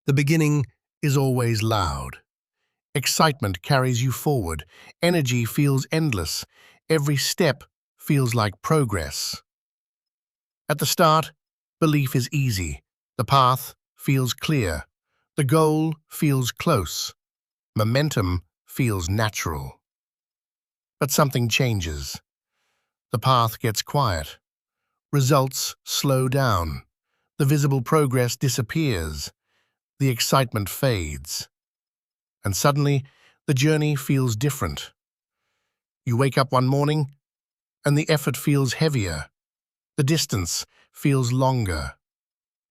The beginning is always loud. Excitement carries you forward. Energy feels endless. Every step feels like progress. At the start, belief is easy. The path feels clear. The goal feels close. Momentum feels natural. But something changes. The path gets quiet. Results slow down. The visible progress disappears. The excitement fades. And suddenly, the journey feels different. You wake up one morning, and the effort feels heavier. The distance feels longer.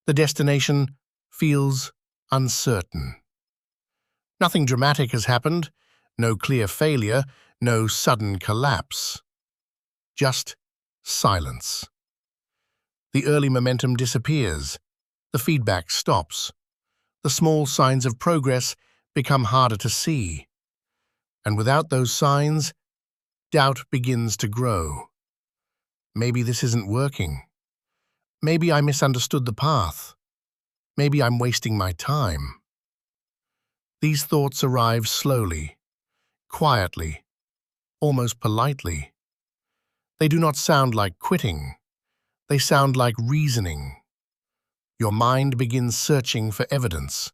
The destination feels uncertain. Nothing dramatic has happened, no clear failure, no sudden collapse. Just silence. The early momentum disappears. The feedback stops. The small signs of progress become harder to see. And without those signs, doubt begins to grow. Maybe this isn't working. Maybe I misunderstood the path. Maybe I'm wasting my time. These thoughts arrive slowly, quietly, almost politely. They do not sound like quitting. They sound like reasoning. Your mind begins searching for evidence.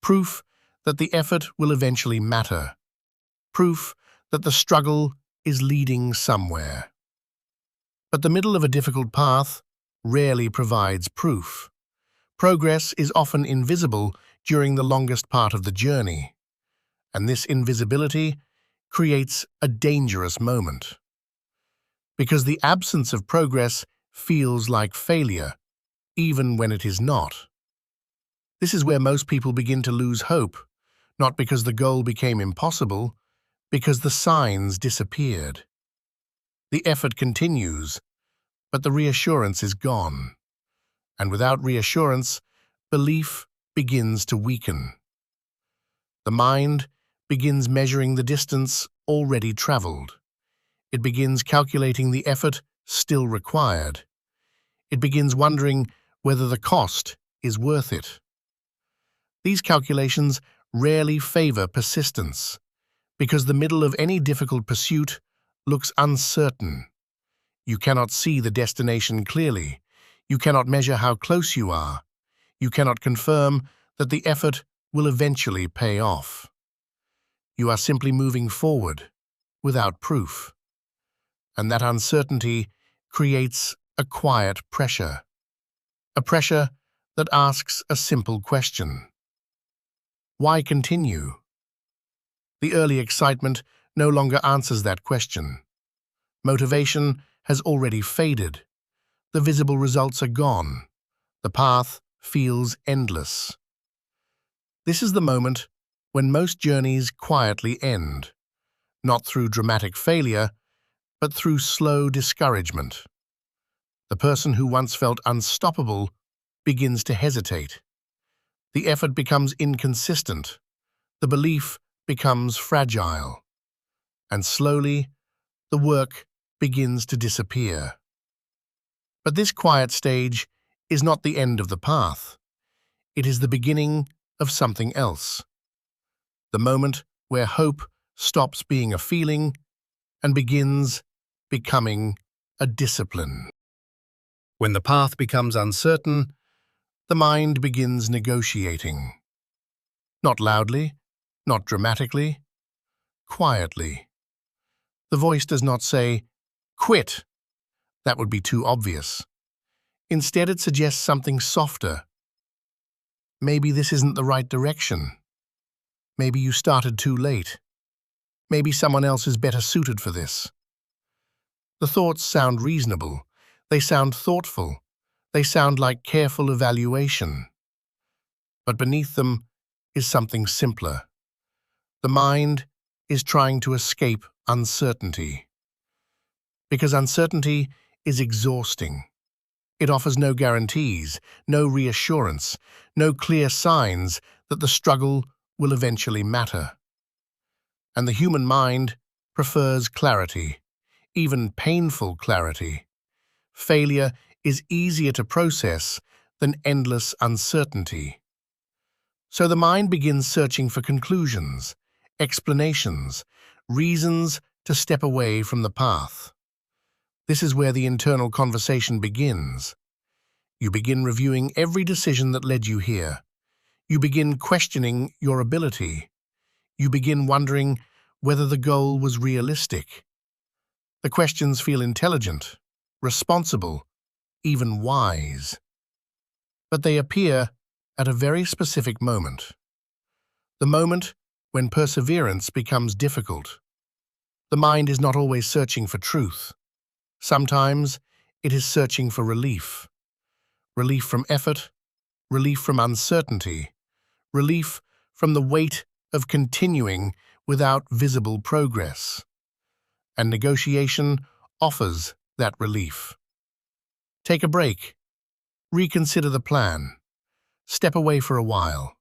Proof that the effort will eventually matter. Proof that the struggle is leading somewhere. But the middle of a difficult path rarely provides proof. Progress is often invisible during the longest part of the journey, and this invisibility creates a dangerous moment. Because the absence of progress feels like failure, even when it is not. This is where most people begin to lose hope, not because the goal became impossible, because the signs disappeared. The effort continues, but the reassurance is gone. And without reassurance, belief begins to weaken. The mind begins measuring the distance already traveled. It begins calculating the effort still required. It begins wondering whether the cost is worth it. These calculations rarely favor persistence, because the middle of any difficult pursuit looks uncertain. You cannot see the destination clearly. You cannot measure how close you are. You cannot confirm that the effort will eventually pay off. You are simply moving forward, without proof. And that uncertainty creates a quiet pressure. A pressure that asks a simple question. Why continue? The early excitement no longer answers that question. Motivation has already faded. The visible results are gone. The path feels endless. This is the moment when most journeys quietly end, not through dramatic failure, but through slow discouragement. The person who once felt unstoppable begins to hesitate. The effort becomes inconsistent. The belief becomes fragile. And slowly, the work begins to disappear. But this quiet stage is not the end of the path. It is the beginning of something else. The moment where hope stops being a feeling and begins becoming a discipline. When the path becomes uncertain, the mind begins negotiating. Not loudly, not dramatically, quietly. The voice does not say, "Quit." That would be too obvious. Instead, it suggests something softer. Maybe this isn't the right direction. Maybe you started too late. Maybe someone else is better suited for this. The thoughts sound reasonable. They sound thoughtful. They sound like careful evaluation. But beneath them is something simpler. The mind is trying to escape uncertainty. Because uncertainty is exhausting. It offers no guarantees, no reassurance, no clear signs that the struggle will eventually matter. And the human mind prefers clarity, even painful clarity. Failure is easier to process than endless uncertainty. So the mind begins searching for conclusions, explanations, reasons to step away from the path. This is where the internal conversation begins. You begin reviewing every decision that led you here. You begin questioning your ability. You begin wondering whether the goal was realistic. The questions feel intelligent, responsible, even wise. But they appear at a very specific moment. The moment when perseverance becomes difficult. The mind is not always searching for truth. Sometimes it is searching for relief. Relief from effort, relief from uncertainty, relief from the weight of continuing without visible progress. And negotiation offers that relief. Take a break. Reconsider the plan. Step away for a while.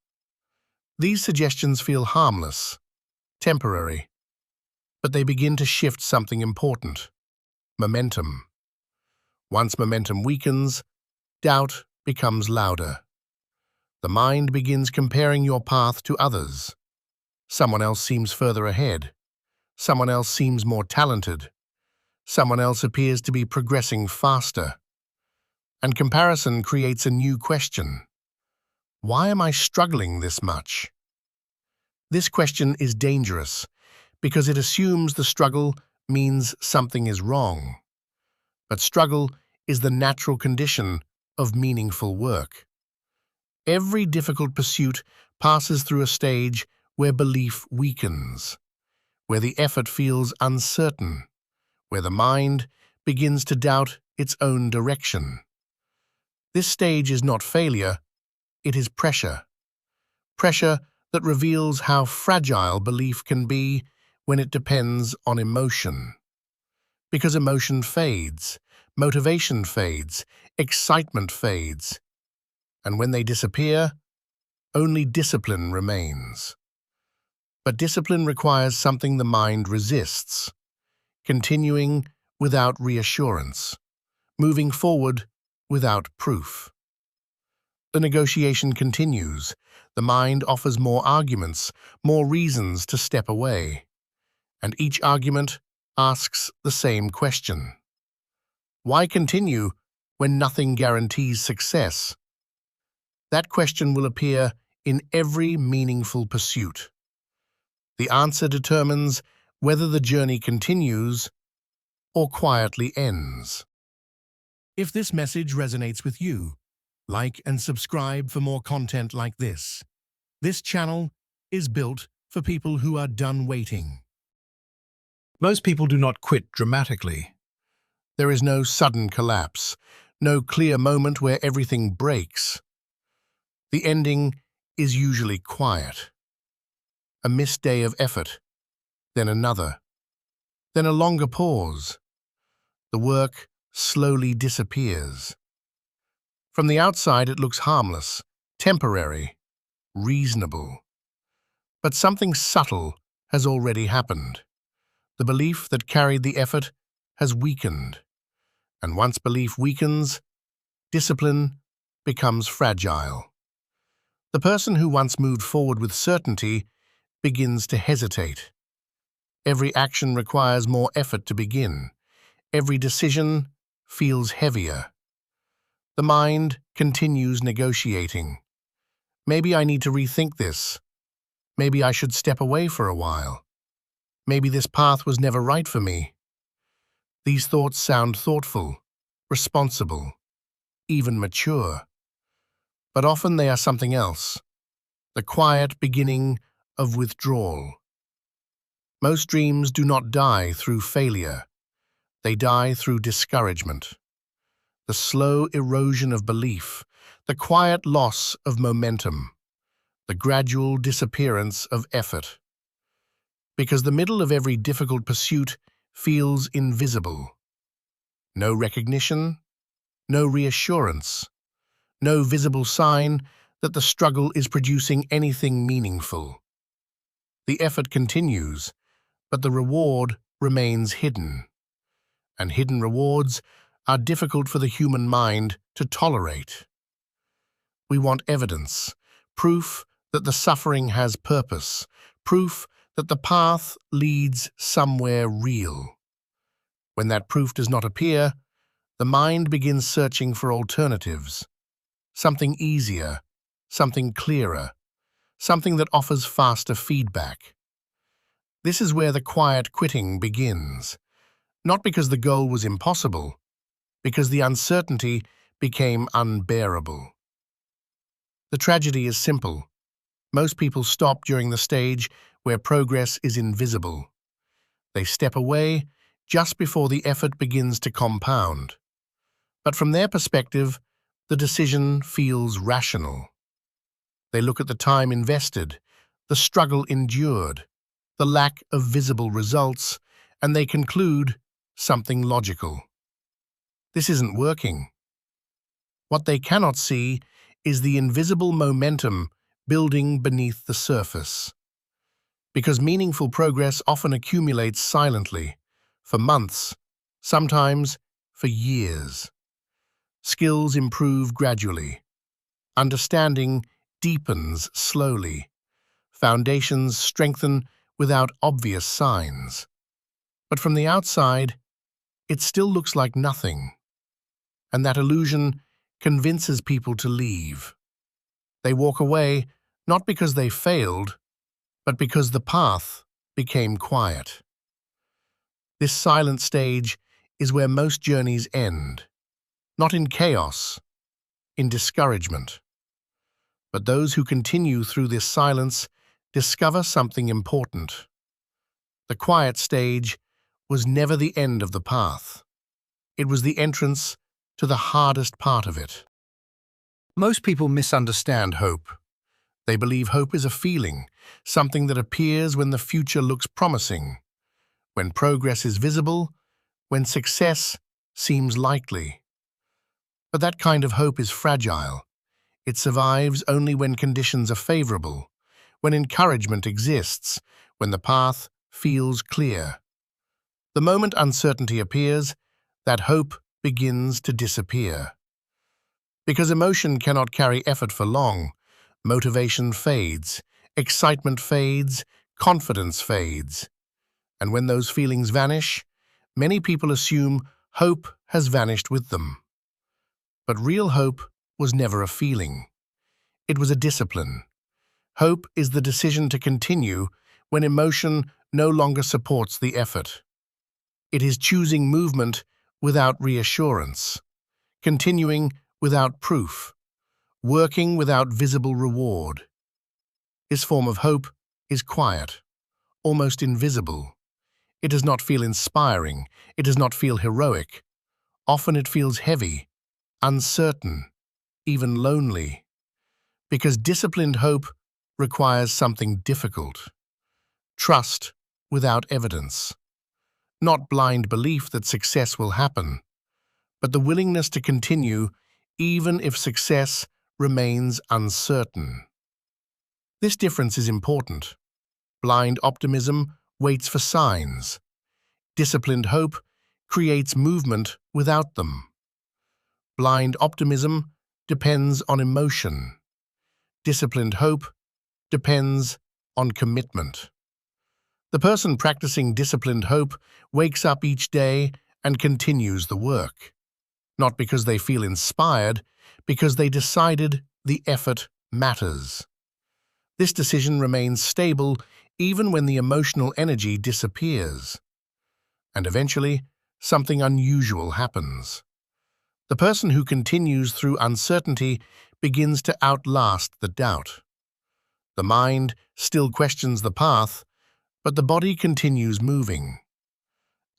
These suggestions feel harmless, temporary, but they begin to shift something important: momentum. Once momentum weakens, doubt becomes louder. The mind begins comparing your path to others. Someone else seems further ahead. Someone else seems more talented. Someone else appears to be progressing faster. And comparison creates a new question. Why am I struggling this much? This question is dangerous because it assumes the struggle means something is wrong. But struggle is the natural condition of meaningful work. Every difficult pursuit passes through a stage where belief weakens, where the effort feels uncertain, where the mind begins to doubt its own direction. This stage is not failure, it is pressure. Pressure that reveals how fragile belief can be when it depends on emotion. Because emotion fades, motivation fades, excitement fades, and when they disappear, only discipline remains. But discipline requires something the mind resists: continuing without reassurance, moving forward without proof. The negotiation continues. The mind offers more arguments, more reasons to step away. And each argument asks the same question. Why continue when nothing guarantees success? That question will appear in every meaningful pursuit. The answer determines whether the journey continues or quietly ends. If this message resonates with you, like and subscribe for more content like this. This channel is built for people who are done waiting. Most people do not quit dramatically. There is no sudden collapse, no clear moment where everything breaks. The ending is usually quiet. A missed day of effort, then another, then a longer pause. The work slowly disappears. From the outside, it looks harmless, temporary, reasonable. But something subtle has already happened. The belief that carried the effort has weakened. And once belief weakens, discipline becomes fragile. The person who once moved forward with certainty begins to hesitate. Every action requires more effort to begin. Every decision feels heavier. The mind continues negotiating. Maybe I need to rethink this. Maybe I should step away for a while. Maybe this path was never right for me. These thoughts sound thoughtful, responsible, even mature. But often they are something else, the quiet beginning of withdrawal. Most dreams do not die through failure. They die through discouragement. The slow erosion of belief, the quiet loss of momentum, the gradual disappearance of effort. Because the middle of every difficult pursuit feels invisible. No recognition, no reassurance, no visible sign that the struggle is producing anything meaningful. The effort continues, but the reward remains hidden. And hidden rewards are difficult for the human mind to tolerate. We want evidence, proof that the suffering has purpose, proof that the path leads somewhere real. When that proof does not appear, the mind begins searching for alternatives, something easier, something clearer, something that offers faster feedback. This is where the quiet quitting begins, not because the goal was impossible, because the uncertainty became unbearable. The tragedy is simple. Most people stop during the stage where progress is invisible. They step away just before the effort begins to compound. But from their perspective, the decision feels rational. They look at the time invested, the struggle endured, the lack of visible results, and they conclude something logical. This isn't working. What they cannot see is the invisible momentum building beneath the surface. Because meaningful progress often accumulates silently, for months, sometimes for years. Skills improve gradually. Understanding deepens slowly. Foundations strengthen without obvious signs. But from the outside, it still looks like nothing. And that illusion convinces people to leave. They walk away not because they failed, but because the path became quiet. This silent stage is where most journeys end, not in chaos, in discouragement. But those who continue through this silence discover something important. The quiet stage was never the end of the path. It was the entrance to the hardest part of it. Most people misunderstand hope. They believe hope is a feeling, something that appears when the future looks promising, when progress is visible, when success seems likely. But that kind of hope is fragile. It survives only when conditions are favorable, when encouragement exists, when the path feels clear. The moment uncertainty appears, that hope begins to disappear. Because emotion cannot carry effort for long, motivation fades, excitement fades, confidence fades. And when those feelings vanish, many people assume hope has vanished with them. But real hope was never a feeling. It was a discipline. Hope is the decision to continue when emotion no longer supports the effort. It is choosing movement without reassurance, continuing without proof, working without visible reward. This form of hope is quiet, almost invisible. It does not feel inspiring. It does not feel heroic. Often it feels heavy, uncertain, even lonely. Because disciplined hope requires something difficult. Trust without evidence. Not blind belief that success will happen, but the willingness to continue even if success remains uncertain. This difference is important. Blind optimism waits for signs. Disciplined hope creates movement without them. Blind optimism depends on emotion. Disciplined hope depends on commitment. The person practicing disciplined hope wakes up each day and continues the work. Not because they feel inspired, because they decided the effort matters. This decision remains stable even when the emotional energy disappears. And eventually, something unusual happens. The person who continues through uncertainty begins to outlast the doubt. The mind still questions the path, but the body continues moving.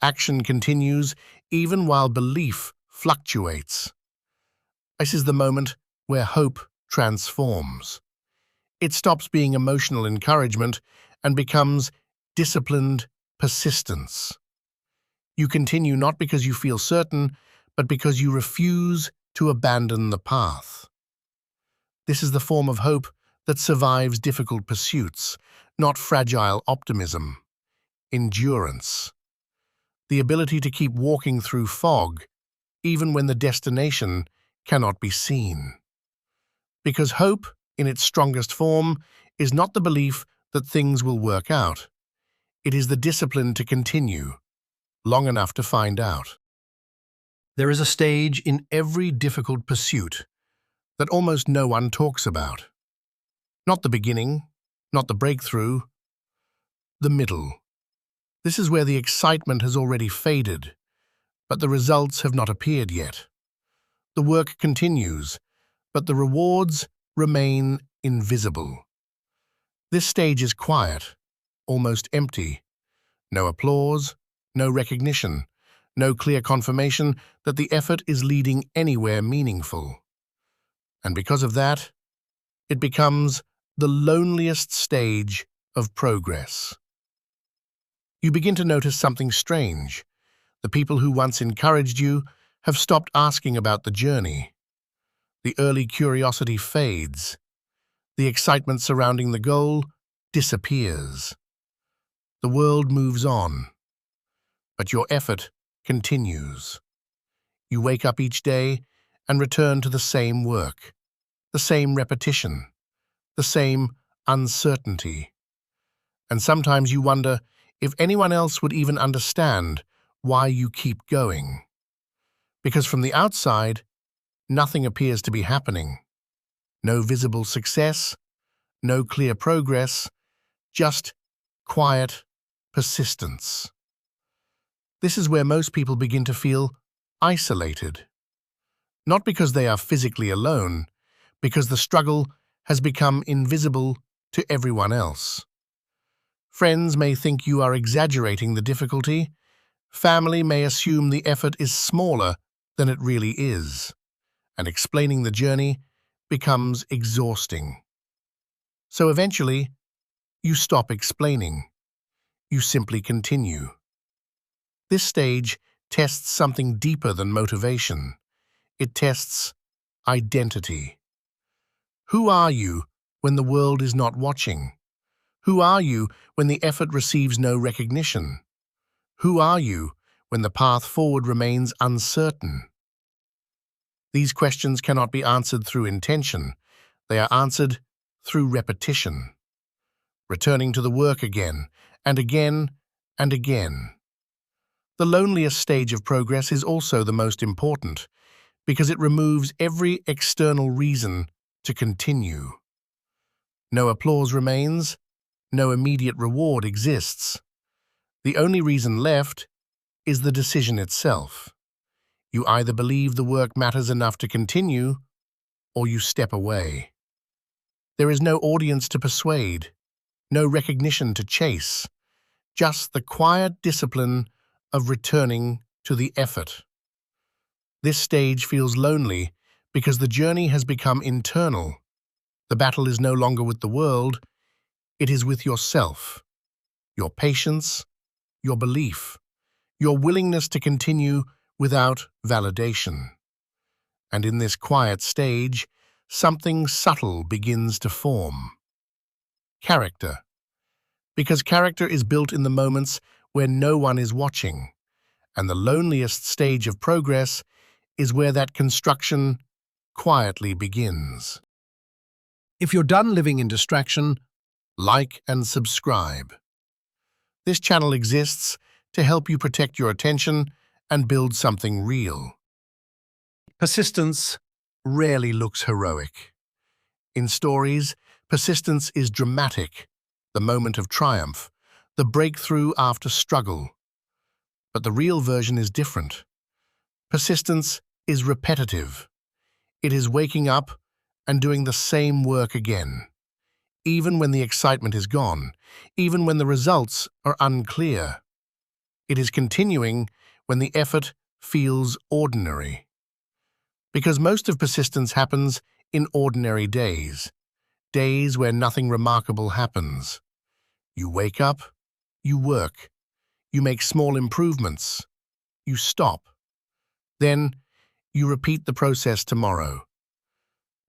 Action continues even while belief fluctuates. This is the moment where hope transforms. It stops being emotional encouragement and becomes disciplined persistence. You continue not because you feel certain, but because you refuse to abandon the path. This is the form of hope that survives difficult pursuits, not fragile optimism. Endurance. The ability to keep walking through fog, even when the destination cannot be seen. Because hope, in its strongest form, is not the belief that things will work out. It is the discipline to continue, long enough to find out. There is a stage in every difficult pursuit that almost no one talks about. Not the beginning, not the breakthrough, the middle. This is where the excitement has already faded, but the results have not appeared yet. The work continues, but the rewards remain invisible. This stage is quiet, almost empty. No applause, no recognition, no clear confirmation that the effort is leading anywhere meaningful. And because of that, it becomes the loneliest stage of progress. You begin to notice something strange. The people who once encouraged you have stopped asking about the journey. The early curiosity fades. The excitement surrounding the goal disappears. The world moves on, but your effort continues. You wake up each day and return to the same work, the same repetition, the same uncertainty. And sometimes you wonder if anyone else would even understand why you keep going. Because from the outside, nothing appears to be happening. No visible success, no clear progress, just quiet persistence. This is where most people begin to feel isolated. Not because they are physically alone, because the struggle has become invisible to everyone else. Friends may think you are exaggerating the difficulty. Family may assume the effort is smaller than it really is, and explaining the journey becomes exhausting. So eventually, you stop explaining. You simply continue. This stage tests something deeper than motivation. It tests identity. Who are you when the world is not watching? Who are you when the effort receives no recognition? Who are you when the path forward remains uncertain? These questions cannot be answered through intention. They are answered through repetition, returning to the work again and again and again. The loneliest stage of progress is also the most important because it removes every external reason to continue. No applause remains, no immediate reward exists. The only reason left is the decision itself. You either believe the work matters enough to continue, or you step away. There is no audience to persuade, no recognition to chase, just the quiet discipline of returning to the effort. This stage feels lonely because the journey has become internal. The battle is no longer with the world, it is with yourself, your patience, your belief, your willingness to continue without validation. And in this quiet stage, something subtle begins to form. Character. Because character is built in the moments where no one is watching, and the loneliest stage of progress is where that construction quietly begins. If you're done living in distraction, like and subscribe. This channel exists to help you protect your attention and build something real. Persistence rarely looks heroic. In stories, persistence is dramatic, the moment of triumph, the breakthrough after struggle. But the real version is different. Persistence is repetitive. It is waking up and doing the same work again, even when the excitement is gone, even when the results are unclear. It is continuing when the effort feels ordinary. Because most of persistence happens in ordinary days, days where nothing remarkable happens. You wake up, you work, you make small improvements, you stop. Then you repeat the process tomorrow.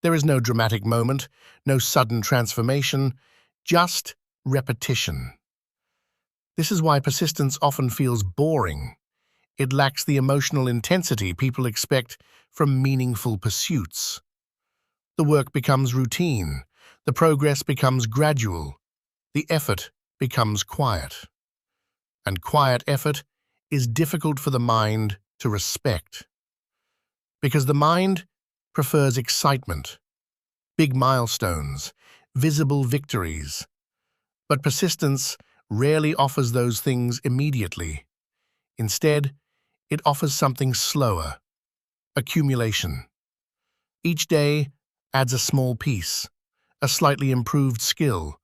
There is no dramatic moment, no sudden transformation, just repetition. This is why persistence often feels boring. It lacks the emotional intensity people expect from meaningful pursuits. The work becomes routine, The progress becomes gradual. The effort becomes quiet. And quiet effort is difficult for the mind to respect. Because the mind prefers excitement, big milestones, visible victories. But persistence rarely offers those things immediately. Instead, it offers something slower: accumulation. Each day adds a small piece, a slightly improved skill,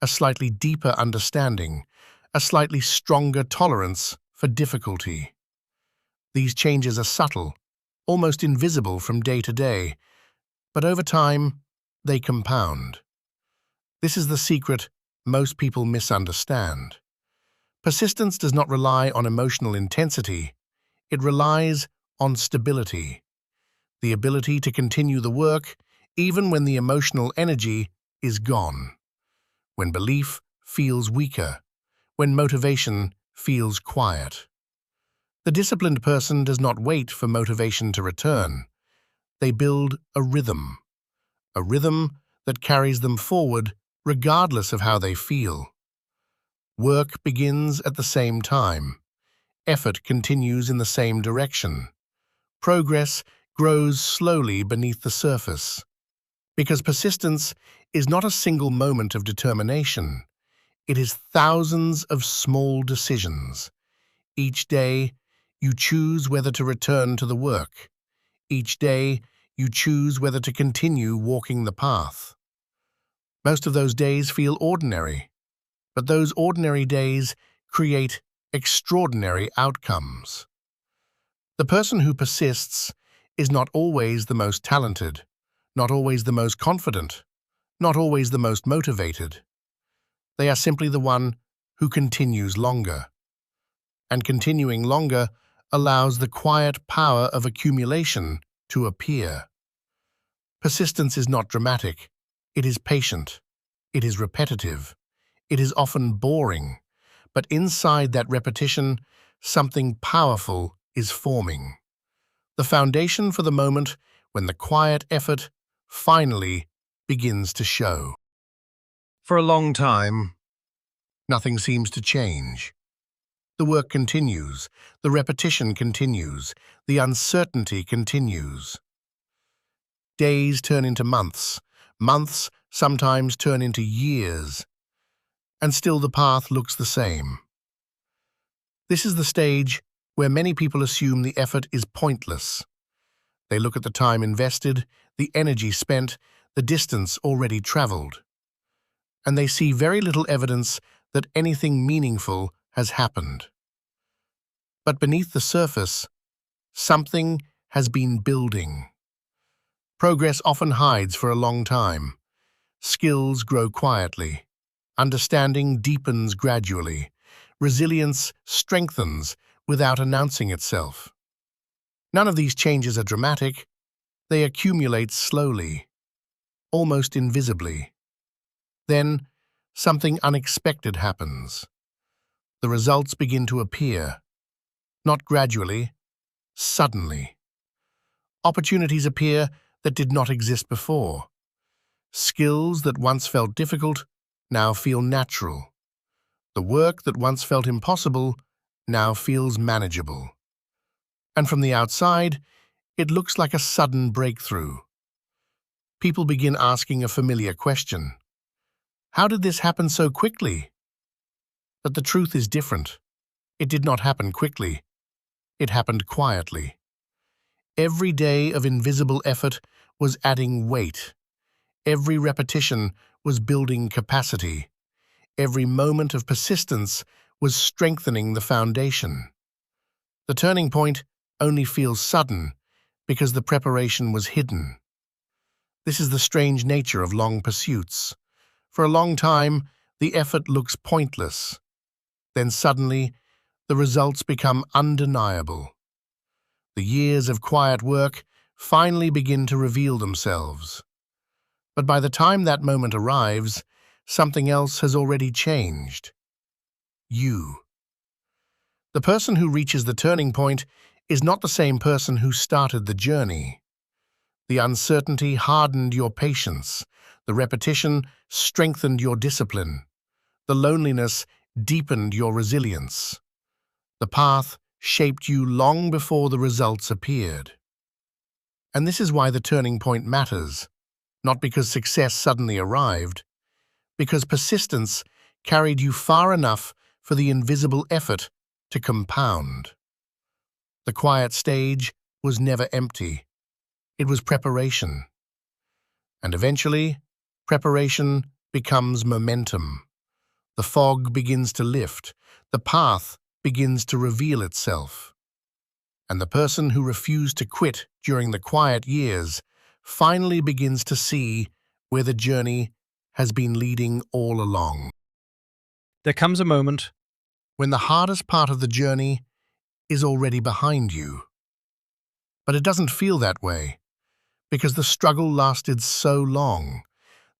a slightly deeper understanding, a slightly stronger tolerance for difficulty. These changes are subtle, almost invisible from day to day, but over time, they compound. This is the secret most people misunderstand. Persistence does not rely on emotional intensity. It relies on stability, the ability to continue the work even when the emotional energy is gone, when belief feels weaker, when motivation feels quiet. The disciplined person does not wait for motivation to return. They build a rhythm that carries them forward regardless of how they feel. Work begins at the same time. Effort continues in the same direction. Progress grows slowly beneath the surface. Because persistence is not a single moment of determination. It is thousands of small decisions. Each day, you choose whether to return to the work. Each day, you choose whether to continue walking the path. Most of those days feel ordinary, but those ordinary days create extraordinary outcomes. The person who persists is not always the most talented, not always the most confident, not always the most motivated. They are simply the one who continues longer. And continuing longer allows the quiet power of accumulation to appear. Persistence is not dramatic. It is patient. It is repetitive. It is often boring. But inside that repetition, something powerful is forming. The foundation for the moment when the quiet effort finally begins to show. For a long time, nothing seems to change. The work continues, the repetition continues, the uncertainty continues. Days turn into months, months sometimes turn into years, and still the path looks the same. This is the stage where many people assume the effort is pointless. They look at the time invested, the energy spent, the distance already traveled, and they see very little evidence that anything meaningful has happened. But beneath the surface, something has been building. Progress often hides for a long time. Skills grow quietly. Understanding deepens gradually. Resilience strengthens without announcing itself. None of these changes are dramatic. They accumulate slowly, almost invisibly. Then, something unexpected happens. The results begin to appear, not gradually, suddenly. Opportunities appear that did not exist before. Skills that once felt difficult now feel natural. The work that once felt impossible now feels manageable. And from the outside, it looks like a sudden breakthrough. People begin asking a familiar question. How did this happen so quickly? But the truth is different. It did not happen quickly. It happened quietly. Every day of invisible effort was adding weight. Every repetition was building capacity. Every moment of persistence was strengthening the foundation. The turning point only feels sudden because the preparation was hidden. This is the strange nature of long pursuits. For a long time, the effort looks pointless. Then suddenly, the results become undeniable. The years of quiet work finally begin to reveal themselves. But by the time that moment arrives, something else has already changed. You. The person who reaches the turning point is not the same person who started the journey. The uncertainty hardened your patience. The repetition strengthened your discipline. The loneliness deepened your resilience. The path shaped you long before the results appeared. And this is why the turning point matters, not because success suddenly arrived, because persistence carried you far enough for the invisible effort to compound. The quiet stage was never empty. It was preparation. And eventually, preparation becomes momentum. The fog begins to lift. The path begins to reveal itself. And the person who refused to quit during the quiet years finally begins to see where the journey has been leading all along. There comes a moment When the hardest part of the journey is already behind you. But it doesn't feel that way, because the struggle lasted so long,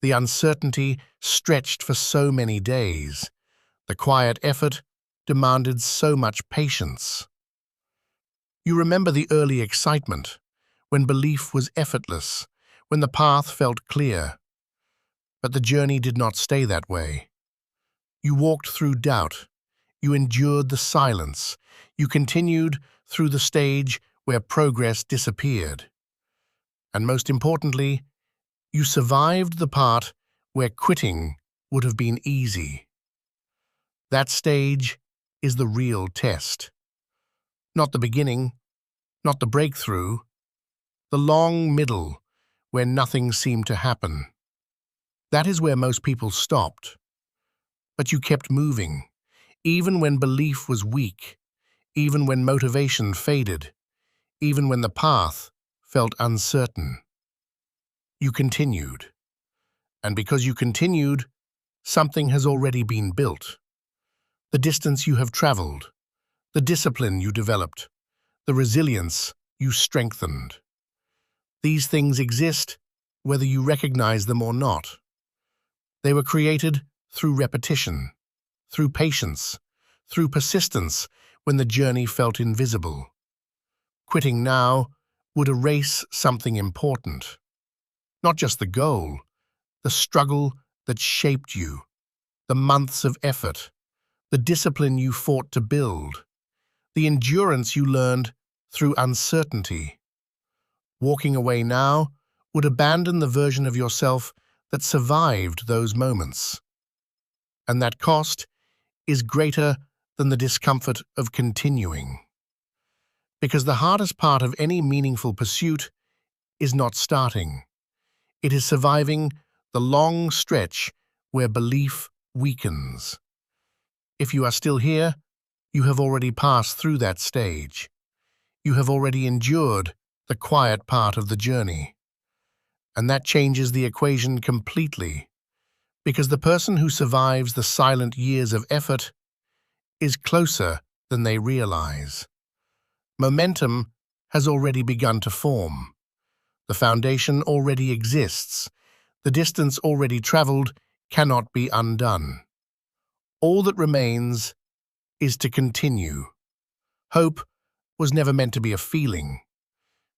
the uncertainty stretched for so many days, the quiet effort demanded so much patience. You remember the early excitement, when belief was effortless, when the path felt clear. But the journey did not stay that way. You walked through doubt. You endured the silence. You continued through the stage where progress disappeared. And most importantly, you survived the part where quitting would have been easy. That stage is the real test. Not the beginning, not the breakthrough, the long middle where nothing seemed to happen. That is where most people stopped. But you kept moving, even when belief was weak, even when motivation faded, even when the path felt uncertain. You continued. And because you continued, something has already been built. The distance you have traveled, the discipline you developed, the resilience you strengthened. These things exist whether you recognize them or not. They were created through repetition, through patience, through persistence when the journey felt invisible. Quitting now would erase something important. Not just the goal, the struggle that shaped you, the months of effort, the discipline you fought to build, the endurance you learned through uncertainty. Walking away now would abandon the version of yourself that survived those moments. And that cost is greater than the discomfort of continuing. Because the hardest part of any meaningful pursuit is not starting. It is surviving the long stretch where belief weakens. If you are still here, you have already passed through that stage. You have already endured the quiet part of the journey. And that changes the equation completely, because the person who survives the silent years of effort is closer than they realize. Momentum has already begun to form. The foundation already exists. The distance already traveled cannot be undone. All that remains is to continue. Hope was never meant to be a feeling.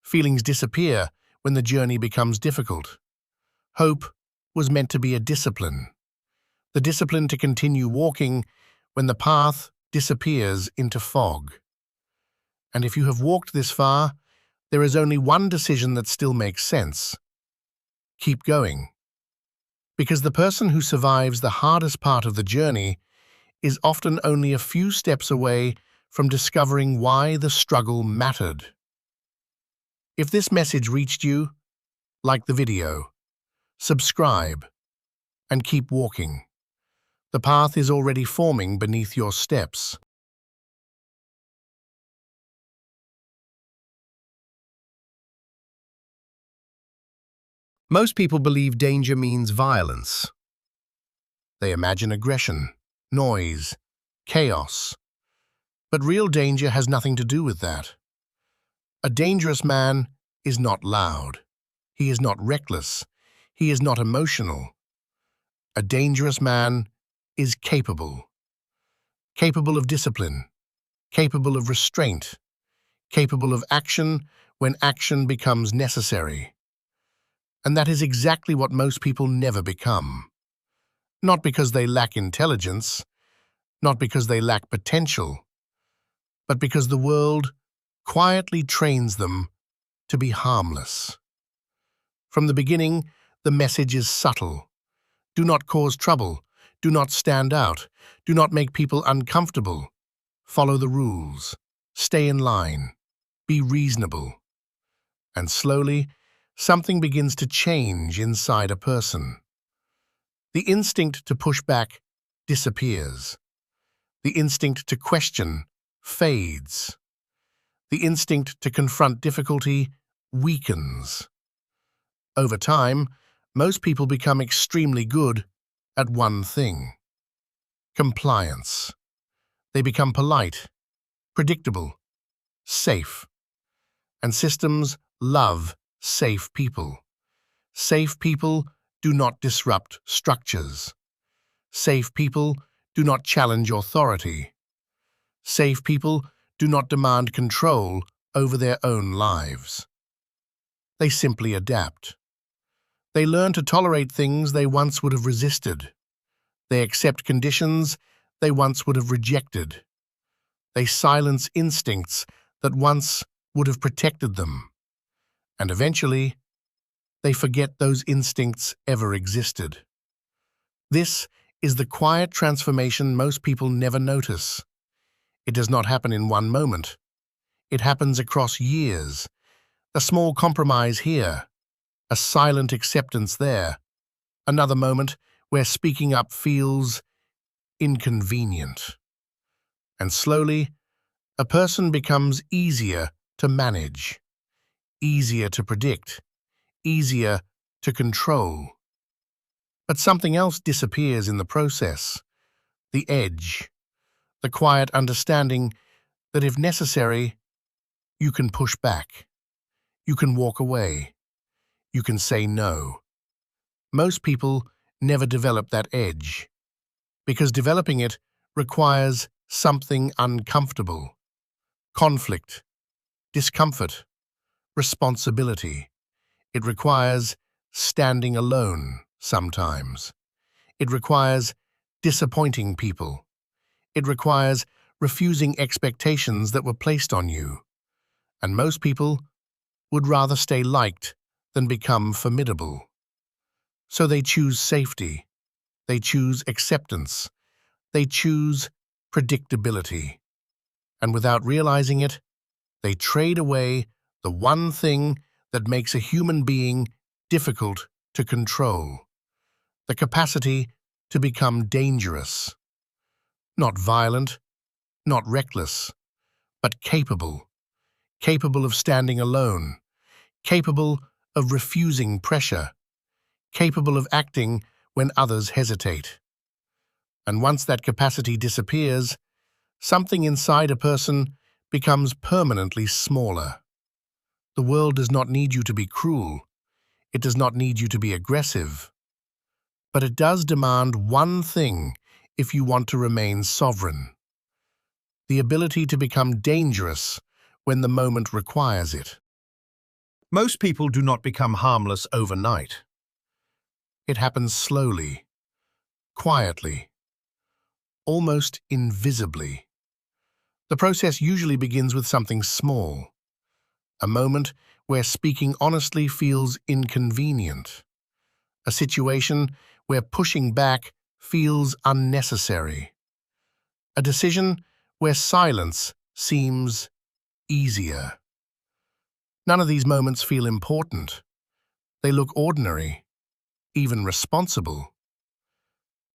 Feelings disappear when the journey becomes difficult. Hope was meant to be a discipline. The discipline to continue walking when the path disappears into fog. And if you have walked this far, there is only one decision that still makes sense. Keep going. Because the person who survives the hardest part of the journey is often only a few steps away from discovering why the struggle mattered. If this message reached you, like the video, subscribe, and keep walking. The path is already forming beneath your steps. Most people believe danger means violence. They imagine aggression, noise, chaos. But real danger has nothing to do with that. A dangerous man is not loud. He is not reckless. He is not emotional. A dangerous man is capable. Capable of discipline. Capable of restraint. Capable of action when action becomes necessary. And that is exactly what most people never become. Not because they lack intelligence, not because they lack potential, but because the world quietly trains them to be harmless. From the beginning, the message is subtle. Do not cause trouble. Do not stand out. Do not make people uncomfortable. Follow the rules. Stay in line. Be reasonable. And slowly, something begins to change inside a person. The instinct to push back disappears. The instinct to question fades. The instinct to confront difficulty weakens. Over time, most people become extremely good at one thing: compliance. They become polite, predictable, safe. And systems love safe people. Safe people do not disrupt structures. Safe people do not challenge authority. Safe people do not demand control over their own lives. They simply adapt. They learn to tolerate things they once would have resisted. They accept conditions they once would have rejected. They silence instincts that once would have protected them. And eventually, they forget those instincts ever existed. This is the quiet transformation most people never notice. It does not happen in one moment. It happens across years. A small compromise here, a silent acceptance there, another moment where speaking up feels inconvenient. And slowly, a person becomes easier to manage, easier to predict, easier to control. But something else disappears in the process: the edge, the quiet understanding that if necessary, you can push back, you can walk away, you can say no. Most people never develop that edge, because developing it requires something uncomfortable: conflict, discomfort, responsibility. It requires standing alone sometimes. It requires disappointing people. It requires refusing expectations that were placed on you. And most people would rather stay liked than become formidable. So they choose safety. They choose acceptance. They choose predictability. And without realizing it, they trade away the one thing that makes a human being difficult to control: the capacity to become dangerous. Not violent, not reckless, but capable. Capable of standing alone. Capable of refusing pressure. Capable of acting when others hesitate. And once that capacity disappears, something inside a person becomes permanently smaller. The world does not need you to be cruel. It does not need you to be aggressive. But it does demand one thing if you want to remain sovereign: the ability to become dangerous when the moment requires it. Most people do not become harmless overnight. It happens slowly, quietly, almost invisibly. The process usually begins with something small: a moment where speaking honestly feels inconvenient, a situation where pushing back feels unnecessary, a decision where silence seems easier. None of these moments feel important. They look ordinary, even responsible.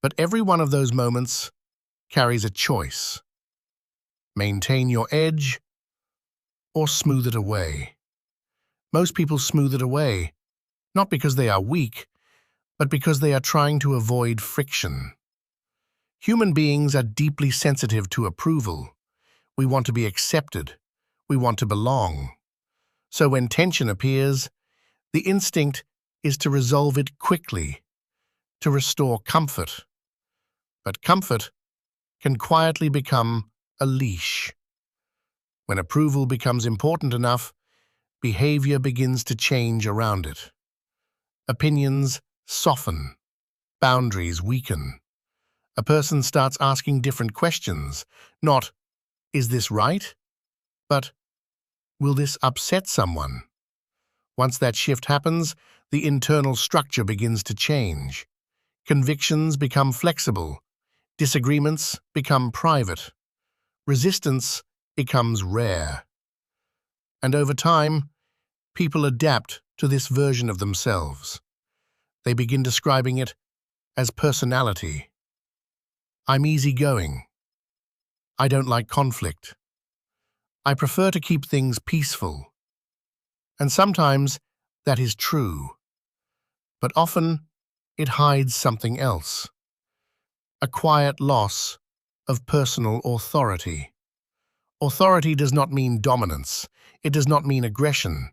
But every one of those moments carries a choice: maintain your edge or smooth it away. Most people smooth it away, not because they are weak, but because they are trying to avoid friction. Human beings are deeply sensitive to approval. We want to be accepted. We want to belong. So when tension appears, the instinct is to resolve it quickly, to restore comfort. But comfort can quietly become a leash. When approval becomes important enough, behavior begins to change around it. Opinions soften, boundaries weaken. A person starts asking different questions, not, "Is this right?" but, "Will this upset someone?" Once that shift happens, the internal structure begins to change. Convictions become flexible, disagreements become private, resistance becomes rare. And over time, people adapt to this version of themselves. They begin describing it as personality. I'm easygoing. I don't like conflict. I prefer to keep things peaceful. And sometimes that is true, but often it hides something else. A quiet loss of personal authority. Authority does not mean dominance. It does not mean aggression.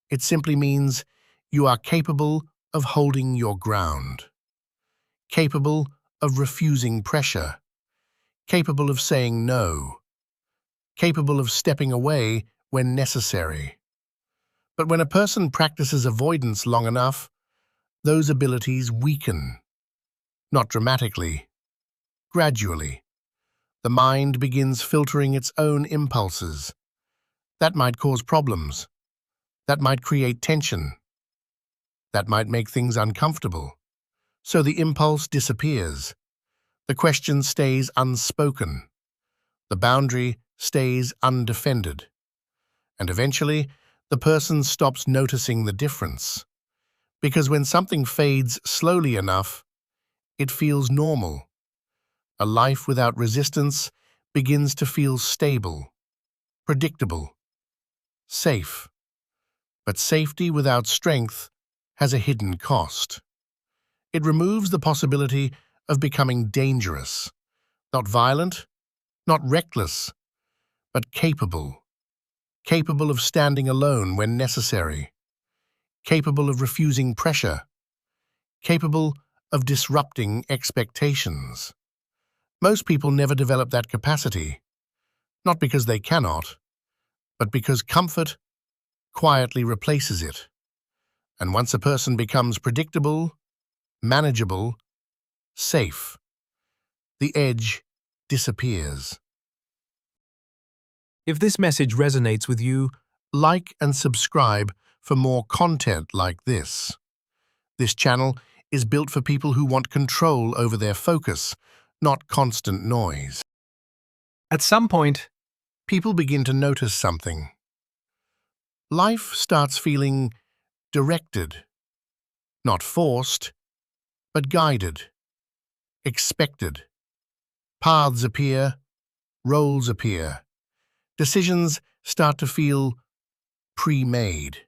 It simply means you are capable of holding your ground, capable of refusing pressure, capable of saying no, capable of stepping away when necessary. But when a person practices avoidance long enough, those abilities weaken. Not dramatically, gradually. The mind begins filtering its own impulses. That might cause problems. That might create tension. That might make things uncomfortable. So the impulse disappears. The question stays unspoken. The boundary stays undefended. And eventually, the person stops noticing the difference. Because when something fades slowly enough, it feels normal. A life without resistance begins to feel stable, predictable, safe. But safety without strength has a hidden cost. It removes the possibility of becoming dangerous, not violent, not reckless, but capable. Capable of standing alone when necessary, capable of refusing pressure, capable of disrupting expectations. Most people never develop that capacity, not because they cannot, but because comfort quietly replaces it. And once a person becomes predictable, manageable, safe, the edge disappears. If this message resonates with you, Like and subscribe for more content like this. This channel is built for people who want control over their focus, not constant noise. at some point, People begin to notice something. Life starts feeling directed, not forced, but guided, expected. Paths appear, roles appear. Decisions start to feel pre-made.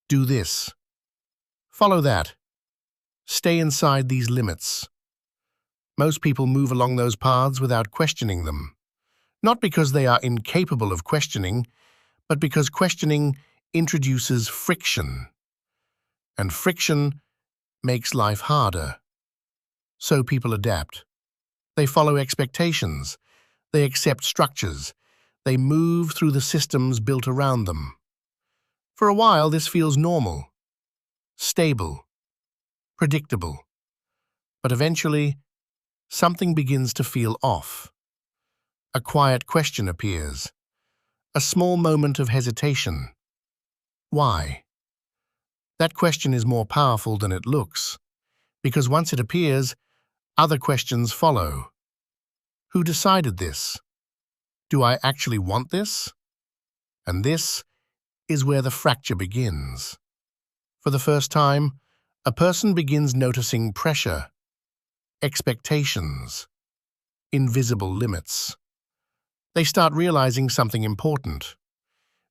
Do this. Follow that. Stay inside these limits. Most people move along those paths without questioning them. Not because they are incapable of questioning, but because questioning introduces friction. And friction makes life harder. So people adapt. They follow expectations. They accept structures. They move through the systems built around them. For a while, this feels normal, stable, predictable. But eventually, something begins to feel off. A quiet question appears. A small moment of hesitation. Why? That question is more powerful than it looks, because once it appears, other questions follow. Who decided this? Do I actually want this? And this is where the fracture begins. For the first time, a person begins noticing pressure, expectations, invisible limits. They start realizing something important.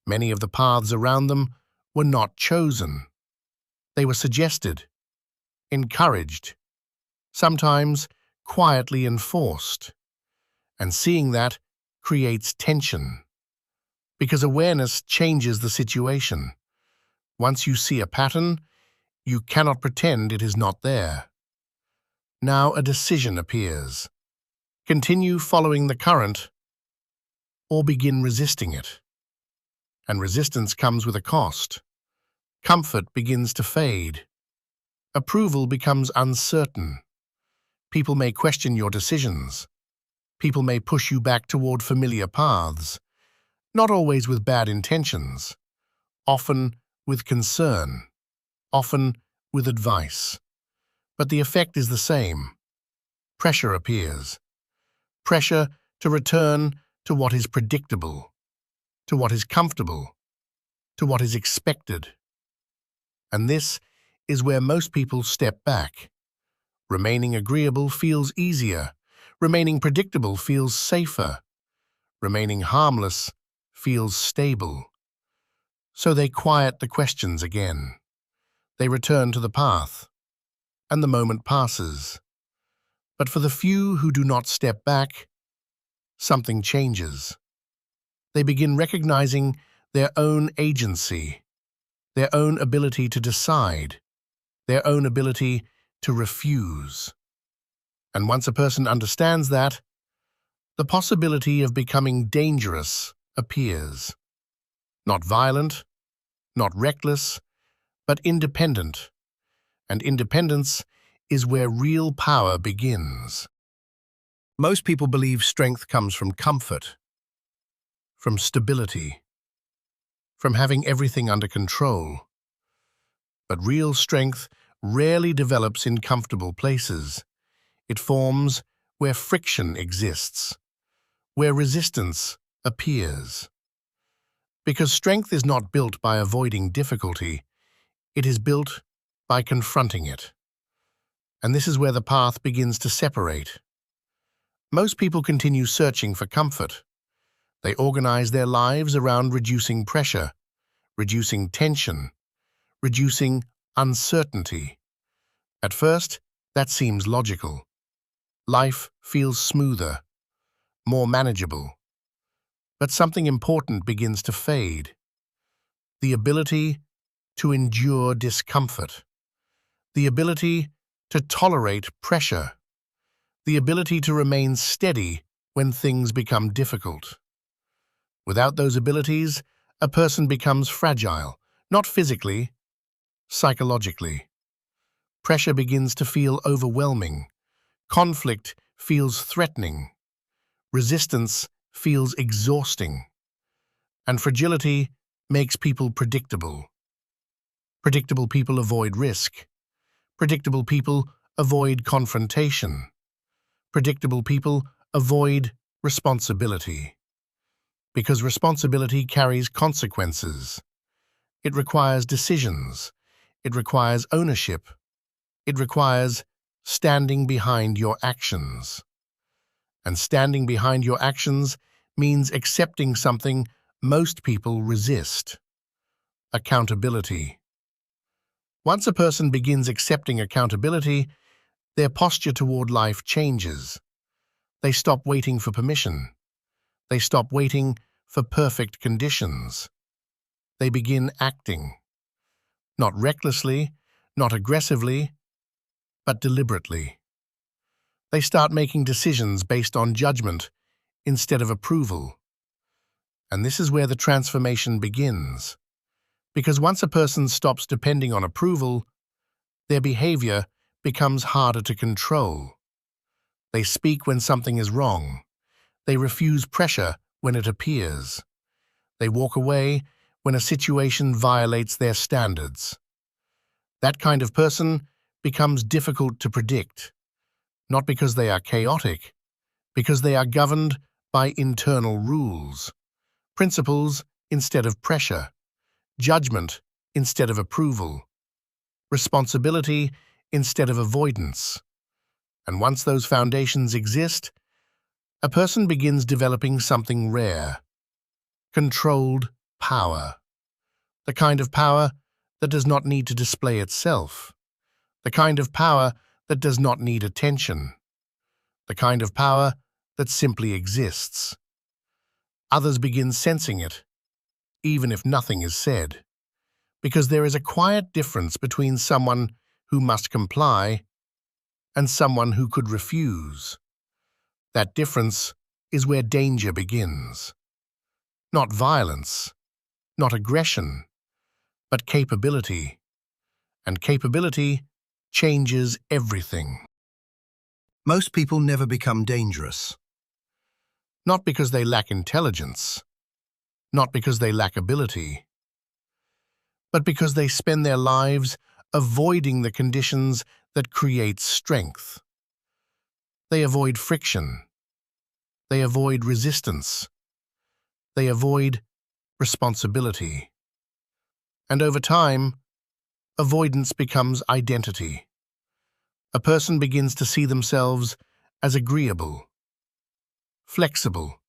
Many of the paths around them were not chosen. They were suggested, encouraged, sometimes quietly enforced. And seeing that creates tension, because awareness changes the situation. Once you see a pattern, you cannot pretend it is not there. Now a decision appears. Continue following the current, or begin resisting it. And resistance comes with a cost. Comfort begins to fade. Approval becomes uncertain. People may question your decisions. People may push you back toward familiar paths, not always with bad intentions, often with concern, often with advice. But the effect is the same. Pressure appears. Pressure to return to what is predictable, to what is comfortable, to what is expected. And this is where most people step back. Remaining agreeable feels easier. Remaining predictable feels safer. Remaining harmless feels stable. So they quiet the questions again. They return to the path, and the moment passes. But for the few who do not step back, something changes. They begin recognizing their own agency, their own ability to decide, their own ability to refuse. And once a person understands that, the possibility of becoming dangerous appears. Not violent, not reckless, but independent. And independence is where real power begins. Most people believe strength comes from comfort, from stability, from having everything under control. But real strength rarely develops in comfortable places. It forms where friction exists, where resistance appears. Because strength is not built by avoiding difficulty, it is built by confronting it. And this is where the path begins to separate. Most people continue searching for comfort. They organize their lives around reducing pressure, reducing tension, reducing uncertainty. At first, that seems logical. Life feels smoother, more manageable. But something important begins to fade. The ability to endure discomfort. The ability to tolerate pressure. The ability to remain steady when things become difficult. Without those abilities, a person becomes fragile, not physically, psychologically. Pressure begins to feel overwhelming. Conflict feels threatening. Resistance feels exhausting. And fragility makes people predictable. Predictable people avoid risk. Predictable people avoid confrontation. Predictable people avoid responsibility. Because responsibility carries consequences. It requires decisions. It requires ownership. It requires standing behind your actions. And standing behind your actions means accepting something most people resist: accountability. Once a person begins accepting accountability, their posture toward life changes. They stop waiting for permission. They stop waiting for perfect conditions. They begin acting. Not recklessly, not aggressively, but deliberately. They start making decisions based on judgment instead of approval. And this is where the transformation begins. Because once a person stops depending on approval, their behavior becomes harder to control. They speak when something is wrong. They refuse pressure when it appears. They walk away when a situation violates their standards. That kind of person becomes difficult to predict, not because they are chaotic, because they are governed by internal rules, principles instead of pressure, judgment instead of approval, responsibility instead of avoidance. And once those foundations exist, a person begins developing something rare: controlled power. The kind of power that does not need to display itself. The kind of power that does not need attention. The kind of power that simply exists. Others begin sensing it, even if nothing is said, because there is a quiet difference between someone who must comply and someone who could refuse. That difference is where danger begins. Not violence, not aggression, but capability. And capability changes everything. Most people never become dangerous. Not because they lack intelligence, not because they lack ability, but because they spend their lives avoiding the conditions that create strength. They avoid friction. They avoid resistance. They avoid responsibility. And over time, avoidance becomes identity. A person begins to see themselves as agreeable, flexible,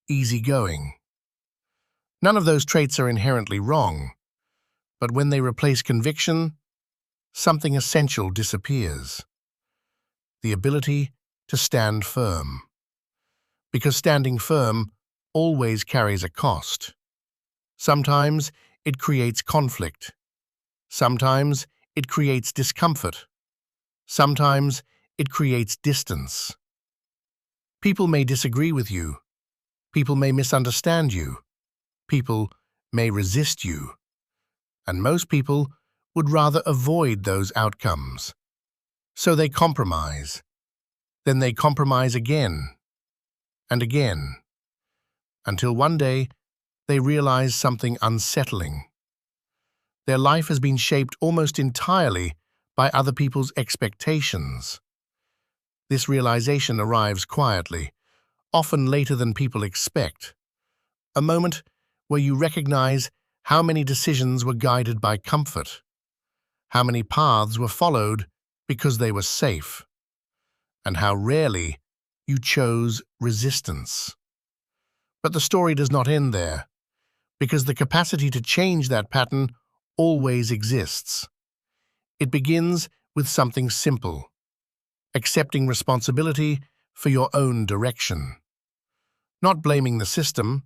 easygoing. None of those traits are inherently wrong, but when they replace conviction, something essential disappears: the ability to stand firm. Because standing firm always carries a cost. Sometimes it creates conflict. Sometimes it creates discomfort. Sometimes it creates distance. People may disagree with you. People may misunderstand you. People may resist you. And most people would rather avoid those outcomes. So they compromise. Then they compromise again and again, until one day they realize something unsettling. Their life has been shaped almost entirely by other people's expectations. This realization arrives quietly, often later than people expect. A moment where you recognize how many decisions were guided by comfort, how many paths were followed because they were safe, and how rarely you chose resistance. But the story does not end there, because the capacity to change that pattern always exists. It begins with something simple: accepting responsibility for your own direction. Not blaming the system,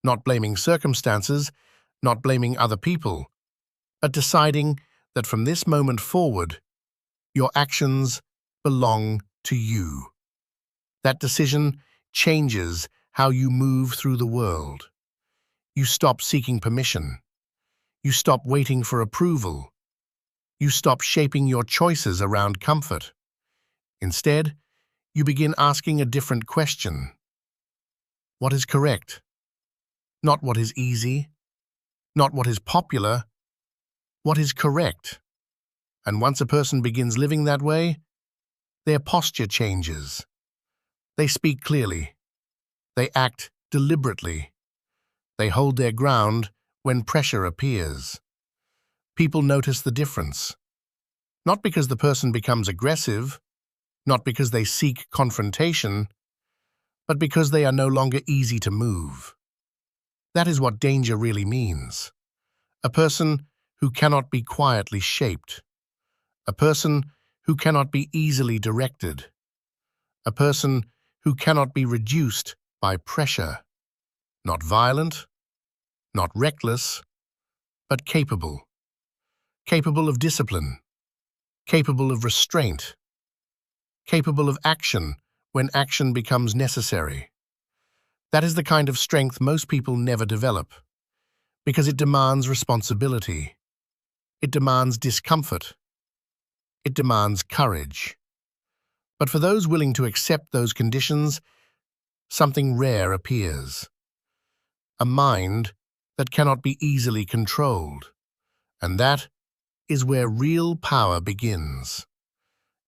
not blaming circumstances, not blaming other people, but deciding that from this moment forward, your actions belong to you. That decision changes how you move through the world. You stop seeking permission. You stop waiting for approval. You stop shaping your choices around comfort. Instead, you begin asking a different question. What is correct? Not what is easy, not what is popular. What is correct? And once a person begins living that way, their posture changes. They speak clearly. They act deliberately. They hold their ground when pressure appears. People notice the difference. Not because the person becomes aggressive, not because they seek confrontation, but because they are no longer easy to move. That is what danger really means. A person who cannot be quietly shaped. A person who cannot be easily directed. A person who cannot be reduced by pressure. Not violent, not reckless, but capable. Capable of discipline. Capable of restraint. Capable of action when action becomes necessary. That is the kind of strength most people never develop, because it demands responsibility. It demands discomfort. It demands courage. But for those willing to accept those conditions, something rare appears. A mind that cannot be easily controlled. And that is where real power begins.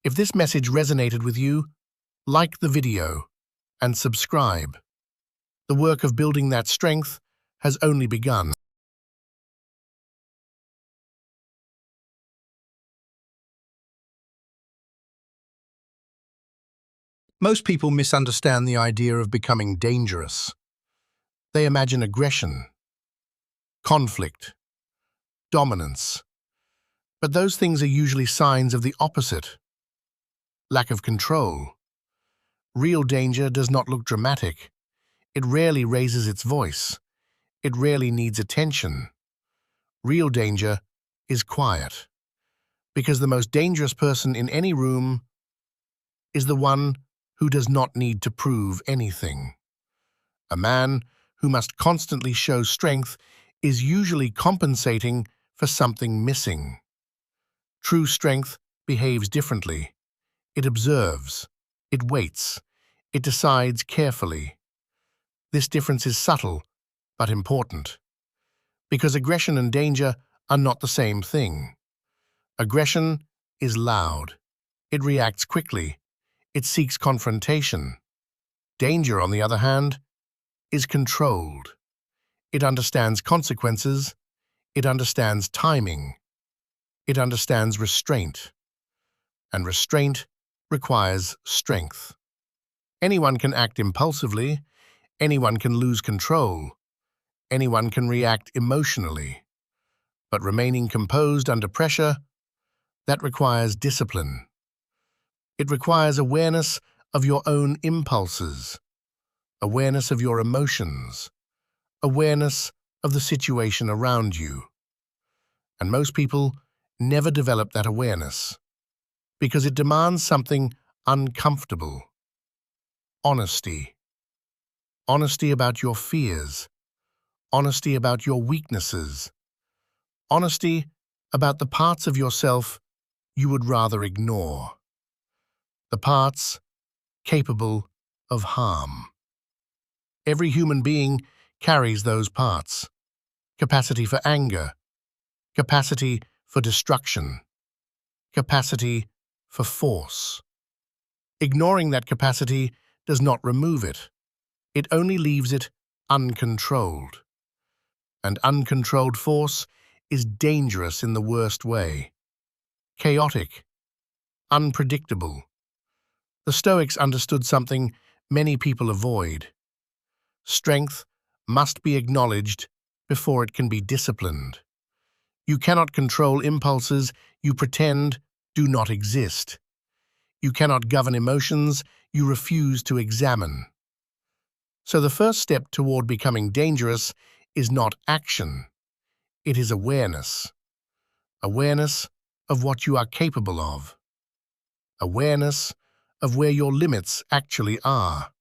If this message resonated with you, like the video and subscribe. The work of building that strength has only begun. Most people misunderstand the idea of becoming dangerous. They imagine aggression, conflict, dominance. But those things are usually signs of the opposite: lack of control. Real danger does not look dramatic. It rarely raises its voice. It rarely needs attention. Real danger is quiet, because the most dangerous person in any room is the one who does not need to prove anything. A man who must constantly show strength is usually compensating for something missing. True strength behaves differently. It observes. It waits. It decides carefully. This difference is subtle, but important. Because aggression and danger are not the same thing. Aggression is loud. It reacts quickly. It seeks confrontation. Danger, on the other hand, is controlled. It understands consequences. It understands timing. It understands restraint. And restraint requires strength. Anyone can act impulsively. Anyone can lose control. Anyone can react emotionally. But remaining composed under pressure, that requires discipline. It requires awareness of your own impulses, awareness of your emotions, awareness of the situation around you. And most people never develop that awareness because it demands something uncomfortable. Honesty. Honesty about your fears. Honesty about your weaknesses. Honesty about the parts of yourself you would rather ignore. The parts capable of harm. Every human being carries those parts. Capacity for anger, capacity for destruction, capacity for force. Ignoring that capacity does not remove it. It only leaves it uncontrolled. And uncontrolled force is dangerous in the worst way. Chaotic, unpredictable. The Stoics understood something many people avoid. Strength must be acknowledged before it can be disciplined. You cannot control impulses you pretend do not exist. You cannot govern emotions you refuse to examine. So the first step toward becoming dangerous is not action. It is awareness. Awareness of what you are capable of. Awareness of where your limits actually are.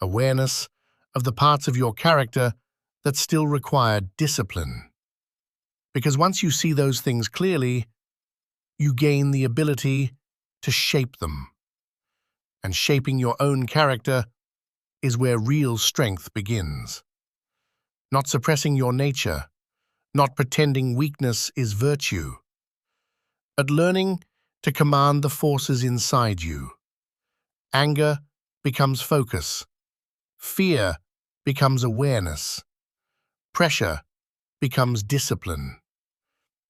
Awareness of the parts of your character that still require discipline. Because once you see those things clearly, you gain the ability to shape them. And shaping your own character is where real strength begins. Not suppressing your nature, not pretending weakness is virtue, but learning to command the forces inside you. Anger becomes focus. Fear becomes awareness. Pressure becomes discipline.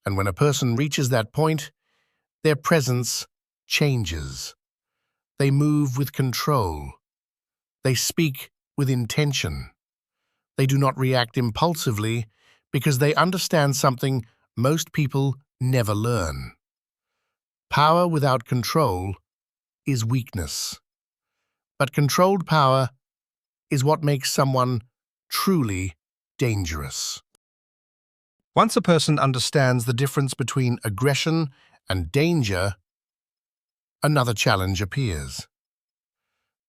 And when a person reaches that point, their presence changes. They move with control. They speak with intention. They do not react impulsively because they understand something most people never learn. Power without control is weakness. But controlled power is what makes someone truly dangerous. Once a person understands the difference between aggression and danger, another challenge appears.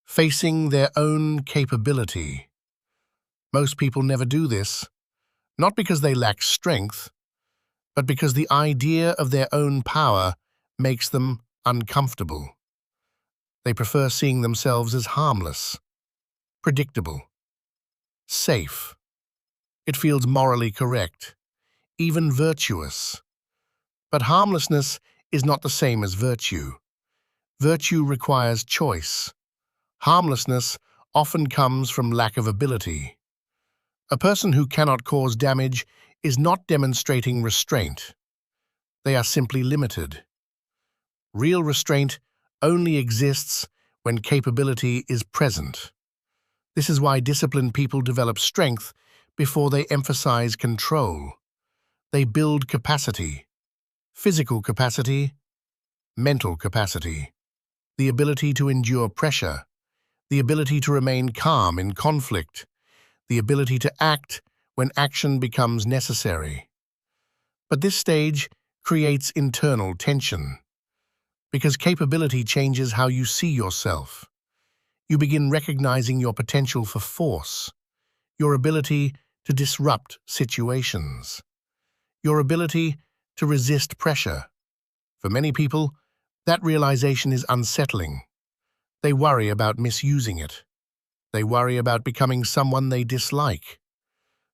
Facing their own capability. Most people never do this, not because they lack strength, but because the idea of their own power makes them uncomfortable. They prefer seeing themselves as harmless, predictable, safe. It feels morally correct, even virtuous. But harmlessness is not the same as virtue. Virtue requires choice. Harmlessness often comes from lack of ability. A person who cannot cause damage is not demonstrating restraint. They are simply limited. Real restraint only exists when capability is present. This is why disciplined people develop strength before they emphasize control. They build capacity, physical capacity, mental capacity, the ability to endure pressure, the ability to remain calm in conflict, the ability to act when action becomes necessary. But this stage creates internal tension, because capability changes how you see yourself. You begin recognizing your potential for force, your ability to disrupt situations, your ability to resist pressure. For many people, That realization is unsettling. They worry about misusing it. They worry about becoming someone they dislike.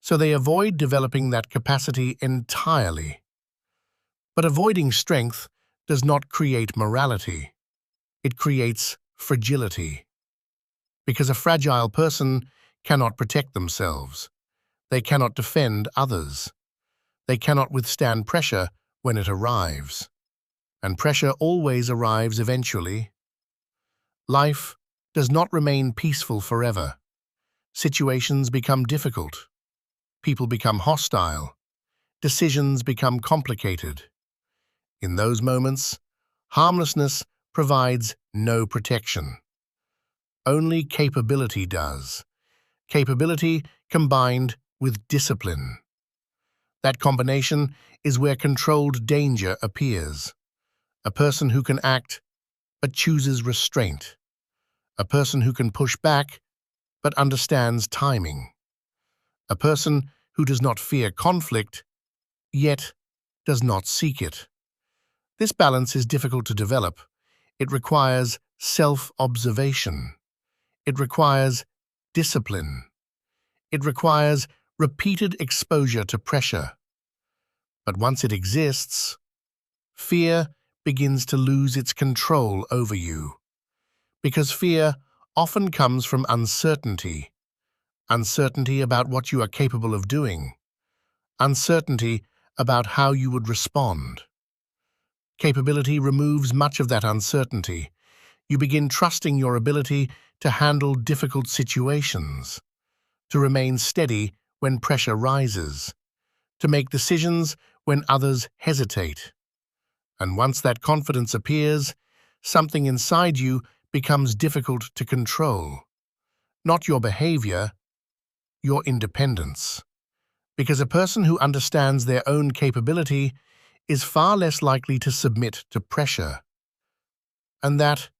So they avoid developing that capacity entirely. But avoiding strength does not create morality. It creates fragility. Because a fragile person cannot protect themselves. They cannot defend others. They cannot withstand pressure when it arrives. And pressure always arrives eventually. Life does not remain peaceful forever. Situations become difficult. People become hostile. Decisions become complicated. In those moments, harmlessness provides no protection. Only capability does. Capability combined with discipline. That combination is where controlled danger appears. A person who can act but chooses restraint. A person who can push back but understands timing. A person who does not fear conflict, yet does not seek it. This balance is difficult to develop. It requires self-observation. It requires discipline. It requires repeated exposure to pressure. But once it exists, fear begins to lose its control over you. Because fear often comes from uncertainty. Uncertainty about what you are capable of doing. Uncertainty about how you would respond. Capability removes much of that uncertainty. You begin trusting your ability to handle difficult situations, to remain steady when pressure rises, to make decisions when others hesitate. And once that confidence appears, something inside you becomes difficult to control. Not your behavior, your independence. Because a person who understands their own capability is far less likely to submit to pressure. And that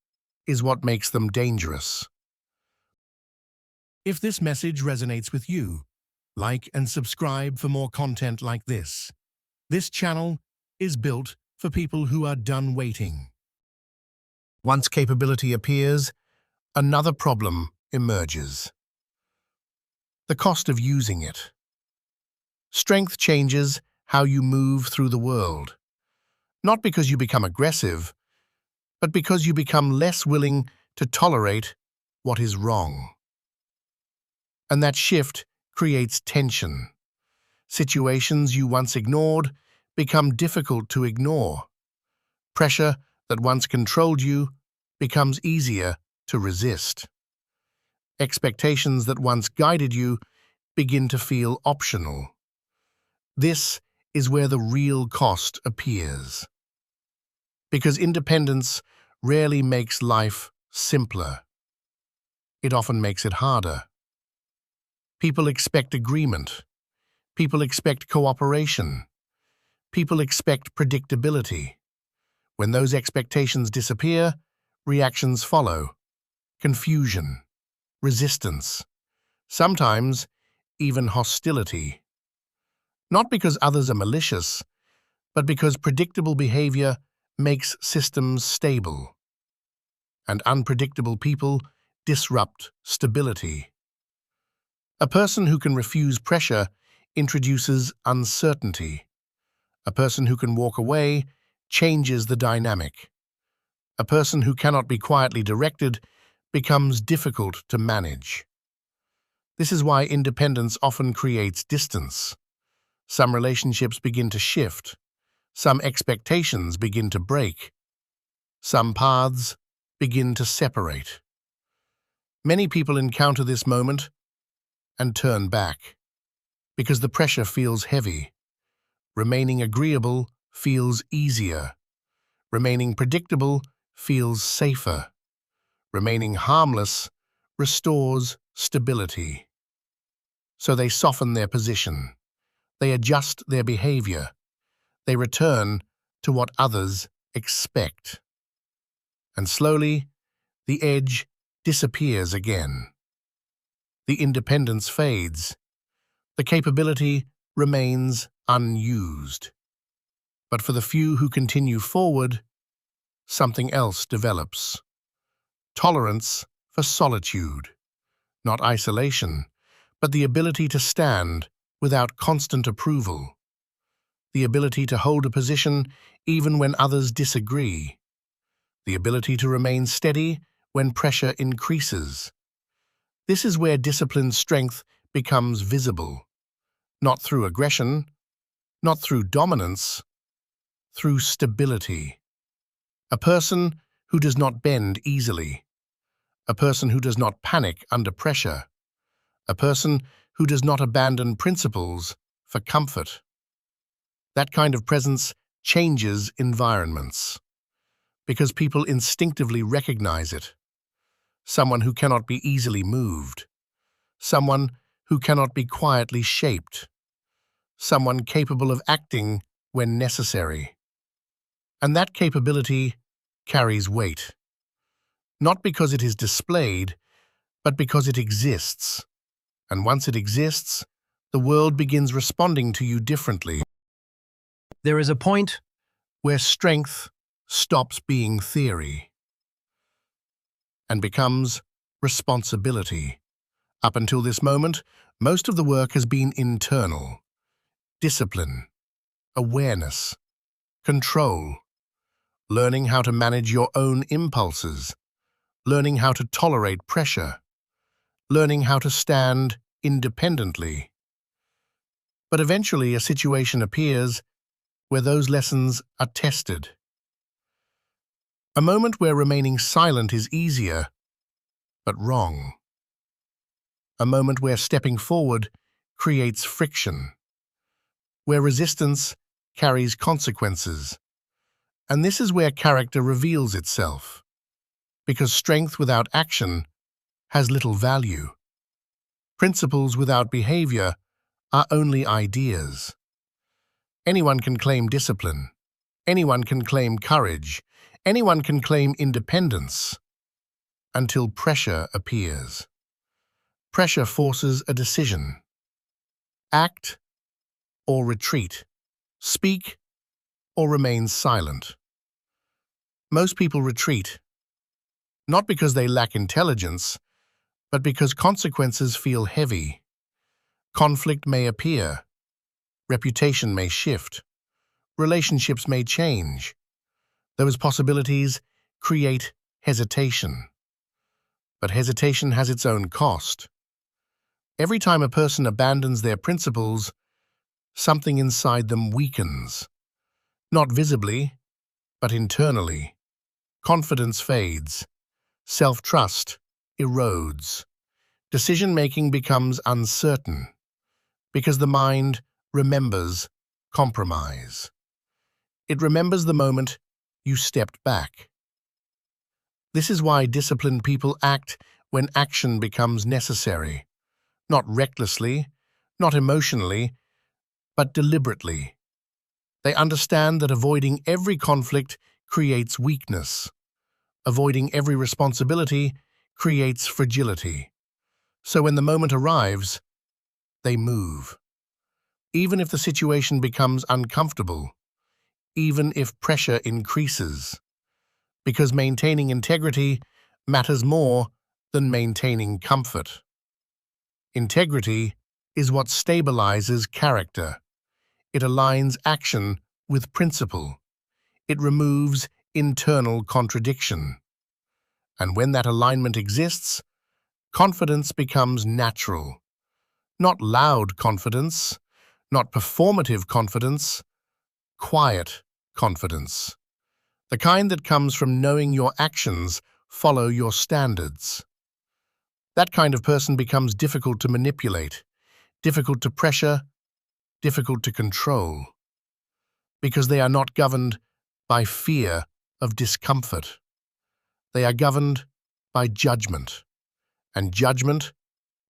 is what makes them dangerous. If this message resonates with you, like and subscribe for more content like this. This channel is built for people who are done waiting. Once capability appears, another problem emerges. The cost of using it. Strength changes how you move through the world. Not because you become aggressive, but because you become less willing to tolerate what is wrong. And that shift creates tension. Situations you once ignored become difficult to ignore. Pressure that once controlled you becomes easier to resist. Expectations that once guided you begin to feel optional. This is where the real cost appears. Because independence rarely makes life simpler. It often makes it harder. People expect agreement. People expect cooperation. People expect predictability. When those expectations disappear, reactions follow. Confusion, resistance, sometimes even hostility. Not because others are malicious, but because predictable behavior makes systems stable. And unpredictable people disrupt stability. A person who can refuse pressure introduces uncertainty. A person who can walk away changes the dynamic. A person who cannot be quietly directed becomes difficult to manage. This is why independence often creates distance. Some relationships begin to shift. Some expectations begin to break. Some paths begin to separate. Many people encounter this moment and turn back, because the pressure feels heavy. Remaining agreeable feels easier. Remaining predictable feels safer. Remaining harmless restores stability. So they soften their position. They adjust their behavior. They return to what others expect. And slowly, the edge disappears again. The independence fades. The capability remains unused. But for the few who continue forward, something else develops. Tolerance for solitude, not isolation, but the ability to stand without constant approval, the ability to hold a position even when others disagree, the ability to remain steady when pressure increases. This is where disciplined strength becomes visible, not through aggression, not through dominance, through stability. A person who does not bend easily, a person who does not panic under pressure, a person who does not abandon principles for comfort. That kind of presence changes environments because people instinctively recognize it. Someone who cannot be easily moved, someone who cannot be quietly shaped, someone capable of acting when necessary. And that capability carries weight, not because it is displayed, but because it exists. And once it exists, the world begins responding to you differently, There is a point where strength stops being theory and becomes responsibility. Up until this moment, most of the work has been internal. Discipline, awareness, control, learning how to manage your own impulses, learning how to tolerate pressure, learning how to stand independently. But eventually a situation appears where those lessons are tested. A moment where remaining silent is easier, but wrong. A moment where stepping forward creates friction, where resistance carries consequences. And this is where character reveals itself, because strength without action has little value. Principles without behavior are only ideas. Anyone can claim discipline. Anyone can claim courage. Anyone can claim independence until pressure appears. Pressure forces a decision. Act or retreat. Speak or remain silent. Most people retreat, not because they lack intelligence, but because consequences feel heavy. Conflict may appear. Reputation may shift. Relationships may change. Those possibilities create hesitation. But hesitation has its own cost. Every time a person abandons their principles, something inside them weakens. Not visibly, but internally. Confidence fades. Self-trust erodes. Decision-making becomes uncertain because the mind remembers compromise. It remembers the moment you stepped back. This is why disciplined people act when action becomes necessary, not recklessly, not emotionally, but deliberately. They understand that avoiding every conflict creates weakness. Avoiding every responsibility creates fragility. So when the moment arrives, they move. Even if the situation becomes uncomfortable, even if pressure increases, because maintaining integrity matters more than maintaining comfort. Integrity is what stabilizes character. It aligns action with principle. It removes internal contradiction. And when that alignment exists, confidence becomes natural. Not loud confidence, not performative confidence, quiet confidence. The kind that comes from knowing your actions follow your standards. That kind of person becomes difficult to manipulate, difficult to pressure, difficult to control, because they are not governed by fear of discomfort. They are governed by judgment, and judgment,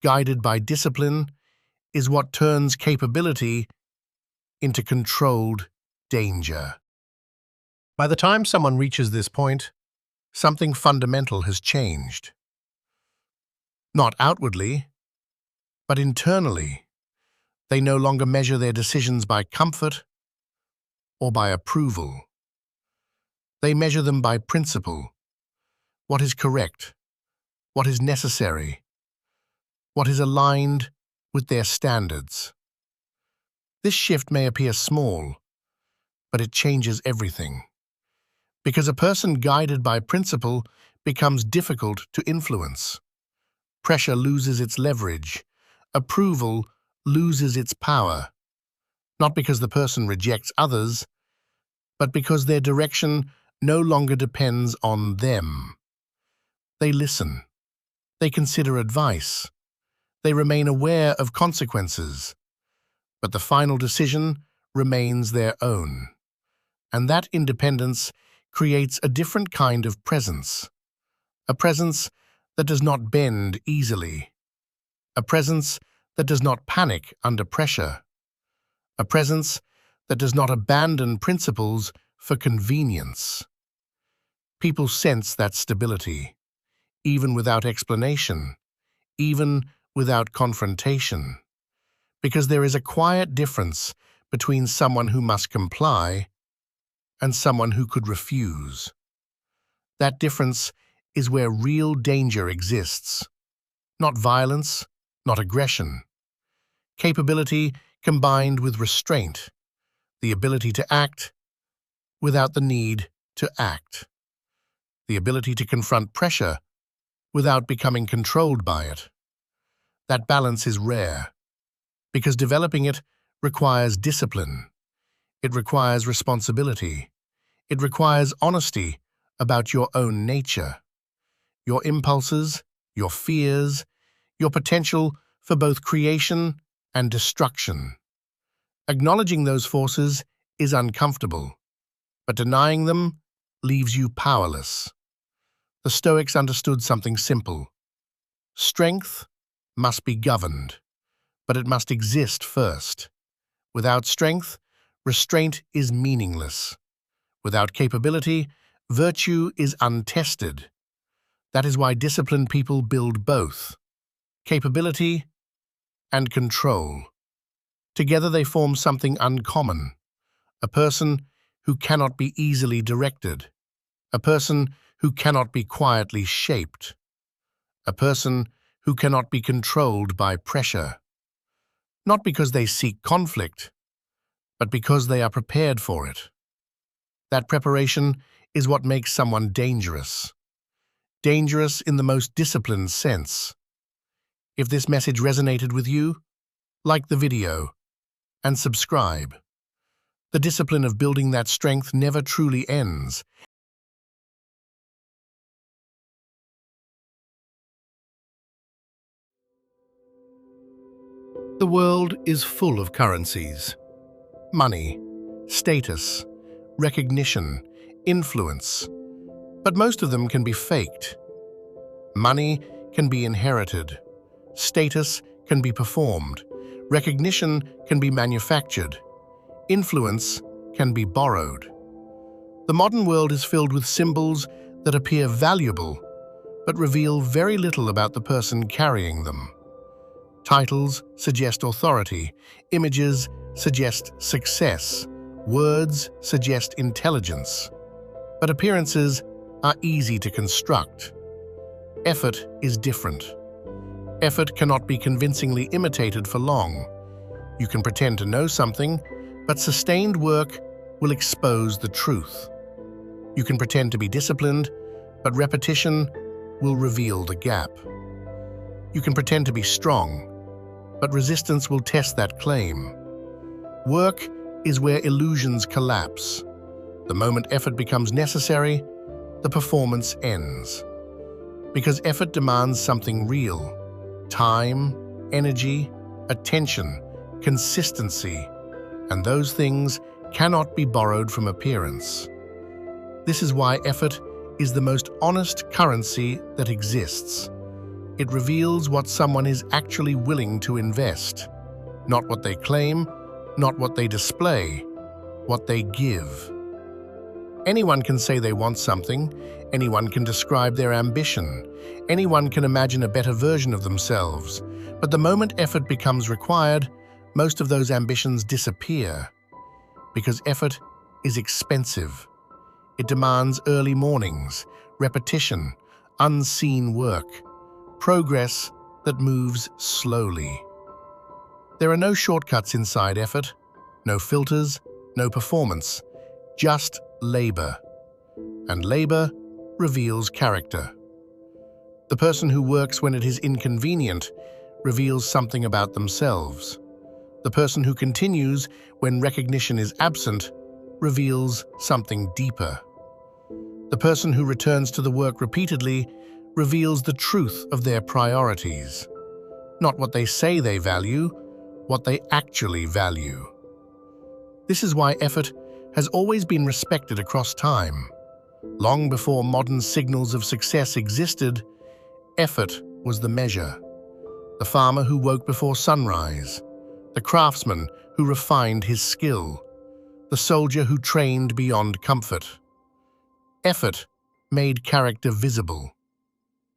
guided by discipline, is what turns capability into controlled danger. By the time someone reaches this point, something fundamental has changed. Not outwardly, but internally. They no longer measure their decisions by comfort or by approval. They measure them by principle. What is correct? What is necessary? What is aligned with their standards? This shift may appear small, but it changes everything. Because a person guided by principle becomes difficult to influence. Pressure loses its leverage. Approval loses its power. Not because the person rejects others, but because their direction no longer depends on them. They listen. They consider advice. They remain aware of consequences. But the final decision remains their own. And that independence creates a different kind of presence. A presence that does not bend easily. A presence that does not panic under pressure. A presence that does not abandon principles for convenience. People sense that stability, even without explanation, even without confrontation, because there is a quiet difference between someone who must comply and someone who could refuse. That difference is where real danger exists. Not violence, not aggression. Capability combined with restraint, the ability to act without the need to act. The ability to confront pressure without becoming controlled by it. That balance is rare, because developing it requires discipline. It requires responsibility. It requires honesty about your own nature, your impulses, your fears, your potential for both creation and destruction. Acknowledging those forces is uncomfortable, but denying them leaves you powerless. The Stoics understood something simple. Strength must be governed, but it must exist first. Without strength, restraint is meaningless. Without capability, virtue is untested. That is why disciplined people build both, capability and control. Together they form something uncommon, a person who cannot be easily directed, a person who cannot be quietly shaped, a person who cannot be controlled by pressure. Not because they seek conflict, but because they are prepared for it. That preparation is what makes someone dangerous. Dangerous in the most disciplined sense. If this message resonated with you, like the video and subscribe. The discipline of building that strength never truly ends. The world is full of currencies. Money, status, recognition, influence. But most of them can be faked. Money can be inherited. Status can be performed. Recognition can be manufactured. Influence can be borrowed. The modern world is filled with symbols that appear valuable, but reveal very little about the person carrying them. Titles suggest authority. Images suggest success. Words suggest intelligence. But appearances are easy to construct. Effort is different. Effort cannot be convincingly imitated for long. You can pretend to know something, but sustained work will expose the truth. You can pretend to be disciplined, but repetition will reveal the gap. You can pretend to be strong, but resistance will test that claim. Work is where illusions collapse. The moment effort becomes necessary, the performance ends. Because effort demands something real. Time, energy, attention, consistency, and those things cannot be borrowed from appearance. This is why effort is the most honest currency that exists. It reveals what someone is actually willing to invest, not what they claim, not what they display, what they give. Anyone can say they want something, anyone can describe their ambition, anyone can imagine a better version of themselves, but the moment effort becomes required, most of those ambitions disappear. Because effort is expensive. It demands early mornings, repetition, unseen work, progress that moves slowly. There are no shortcuts inside effort, no filters, no performance, just labor. And labor reveals character. The person who works when it is inconvenient reveals something about themselves. The person who continues when recognition is absent reveals something deeper. The person who returns to the work repeatedly reveals the truth of their priorities. Not what they say they value, what they actually value. This is why effort has always been respected across time. Long before modern signals of success existed, effort was the measure. The farmer who woke before sunrise, the craftsman who refined his skill, the soldier who trained beyond comfort. Effort made character visible,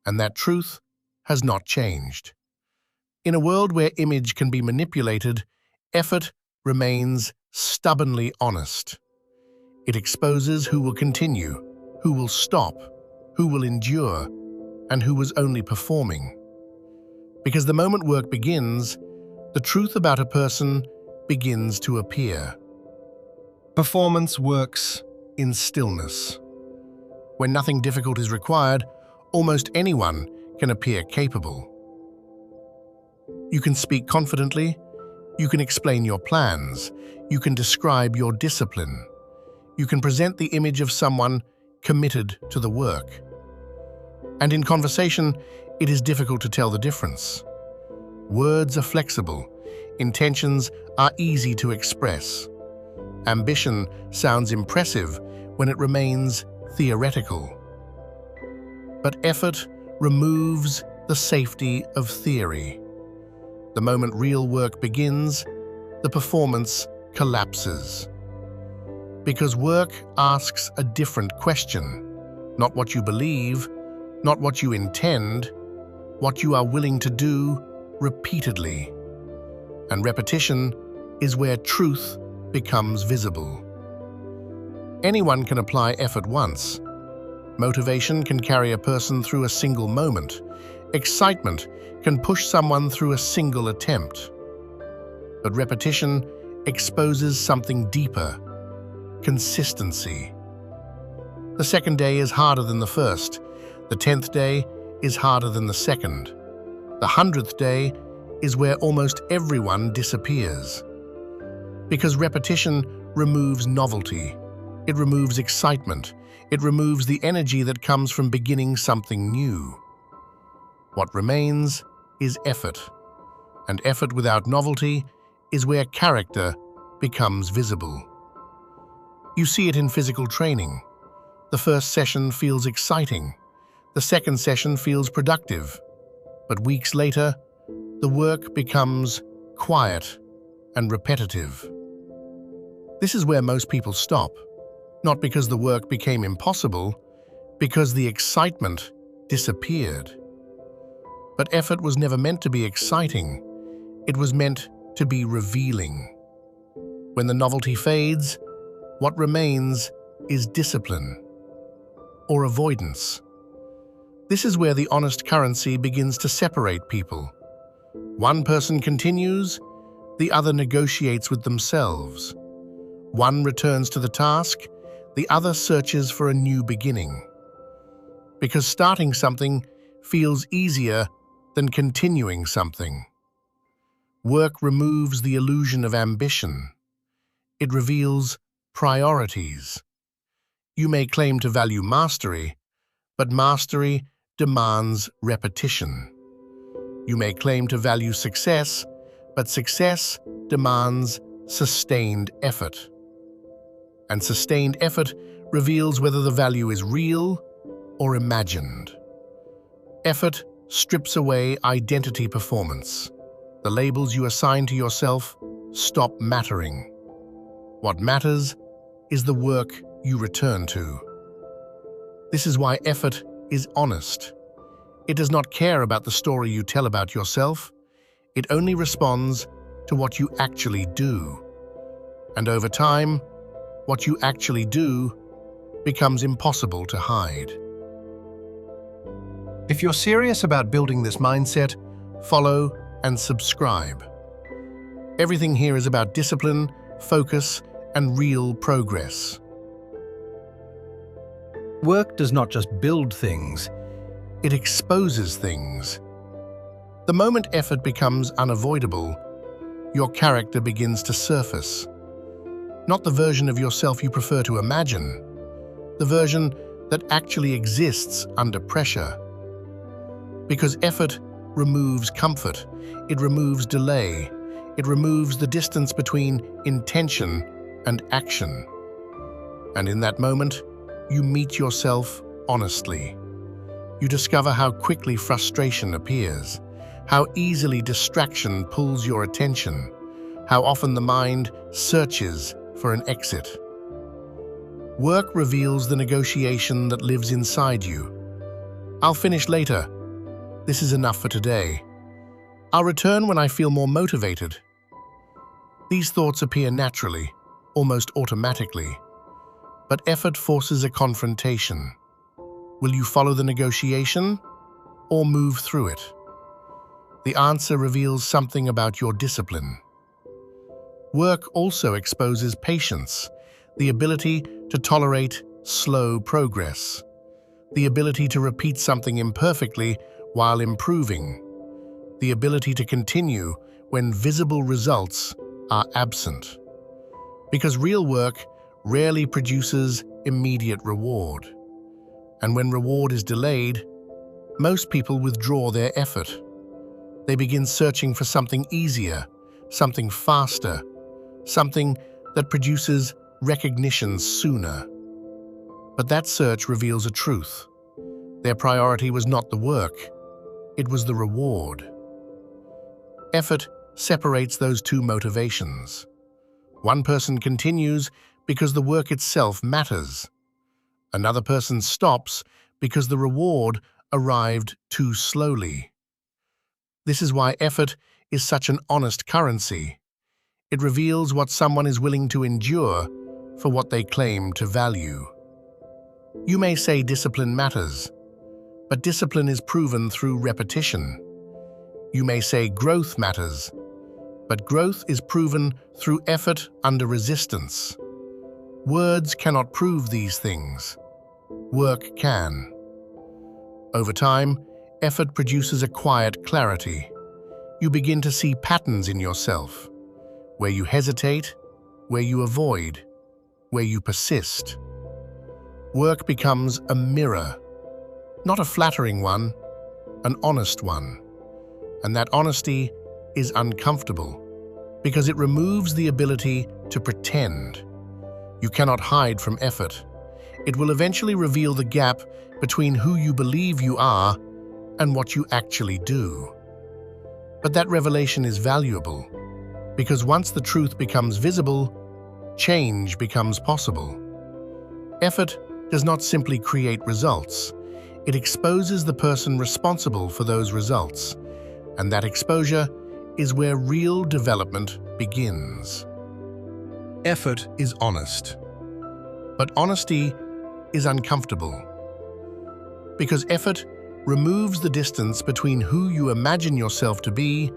and that truth has not changed. In a world where image can be manipulated, effort remains stubbornly honest. It exposes who will continue, who will stop, who will endure, and who was only performing. Because the moment work begins, the truth about a person begins to appear. Performance works in stillness. When nothing difficult is required, almost anyone can appear capable. You can speak confidently, you can explain your plans, you can describe your discipline, you can present the image of someone committed to the work. And in conversation, it is difficult to tell the difference. Words are flexible, intentions are easy to express. Ambition sounds impressive when it remains theoretical. But effort removes the safety of theory. The moment real work begins, the performance collapses. Because work asks a different question, not what you believe, not what you intend, what you are willing to do repeatedly. And repetition is where truth becomes visible. Anyone can apply effort once. Motivation can carry a person through a single moment. Excitement can push someone through a single attempt. But repetition exposes something deeper: consistency. The second day is harder than the first. The 10th day is harder than the second. The 100th day is where almost everyone disappears. Because repetition removes novelty. It removes excitement. It removes the energy that comes from beginning something new. What remains is effort. And effort without novelty is where character becomes visible. You see it in physical training. The first session feels exciting. The second session feels productive. But weeks later, the work becomes quiet and repetitive. This is where most people stop, not because the work became impossible, because the excitement disappeared. But effort was never meant to be exciting. It was meant to be revealing. When the novelty fades, what remains is discipline or avoidance. This is where the honest currency begins to separate people. One person continues, the other negotiates with themselves. One returns to the task, the other searches for a new beginning. Because starting something feels easier than continuing something. Work removes the illusion of ambition. It reveals priorities. You may claim to value mastery, but mastery demands repetition. You may claim to value success, but success demands sustained effort. And sustained effort reveals whether the value is real or imagined. Effort strips away identity performance. The labels you assign to yourself stop mattering. What matters is the work you return to. This is why effort is honest. It does not care about the story you tell about yourself. It only responds to what you actually do. And over time, what you actually do becomes impossible to hide. If you're serious about building this mindset, follow and subscribe. Everything here is about discipline, focus, and real progress. Work does not just build things. It exposes things. The moment effort becomes unavoidable, your character begins to surface. Not the version of yourself you prefer to imagine, the version that actually exists under pressure. Because effort removes comfort, it removes delay, it removes the distance between intention and action. And in that moment, you meet yourself honestly. You discover how quickly frustration appears, how easily distraction pulls your attention, how often the mind searches for an exit. Work reveals the negotiation that lives inside you. I'll finish later. This is enough for today. I'll return when I feel more motivated. These thoughts appear naturally, almost automatically. But effort forces a confrontation. Will you follow the negotiation or move through it? The answer reveals something about your discipline. Work also exposes patience, the ability to tolerate slow progress, the ability to repeat something imperfectly while improving, the ability to continue when visible results are absent. Because real work rarely produces immediate reward. And when reward is delayed, most people withdraw their effort. They begin searching for something easier, something faster, something that produces recognition sooner. But that search reveals a truth. Their priority was not the work, it was the reward. Effort separates those two motivations. One person continues because the work itself matters. Another person stops because the reward arrived too slowly. This is why effort is such an honest currency. It reveals what someone is willing to endure for what they claim to value. You may say discipline matters, but discipline is proven through repetition. You may say growth matters, but growth is proven through effort under resistance. Words cannot prove these things. Work can. Over time, effort produces a quiet clarity. You begin to see patterns in yourself, where you hesitate, where you avoid, where you persist. Work becomes a mirror, not a flattering one, an honest one. And that honesty is uncomfortable because it removes the ability to pretend. You cannot hide from effort. It will eventually reveal the gap between who you believe you are and what you actually do. But that revelation is valuable because once the truth becomes visible, change becomes possible. Effort does not simply create results. It exposes the person responsible for those results. And that exposure is where real development begins. Effort is honest, but honesty is uncomfortable. Because effort removes the distance between who you imagine yourself to be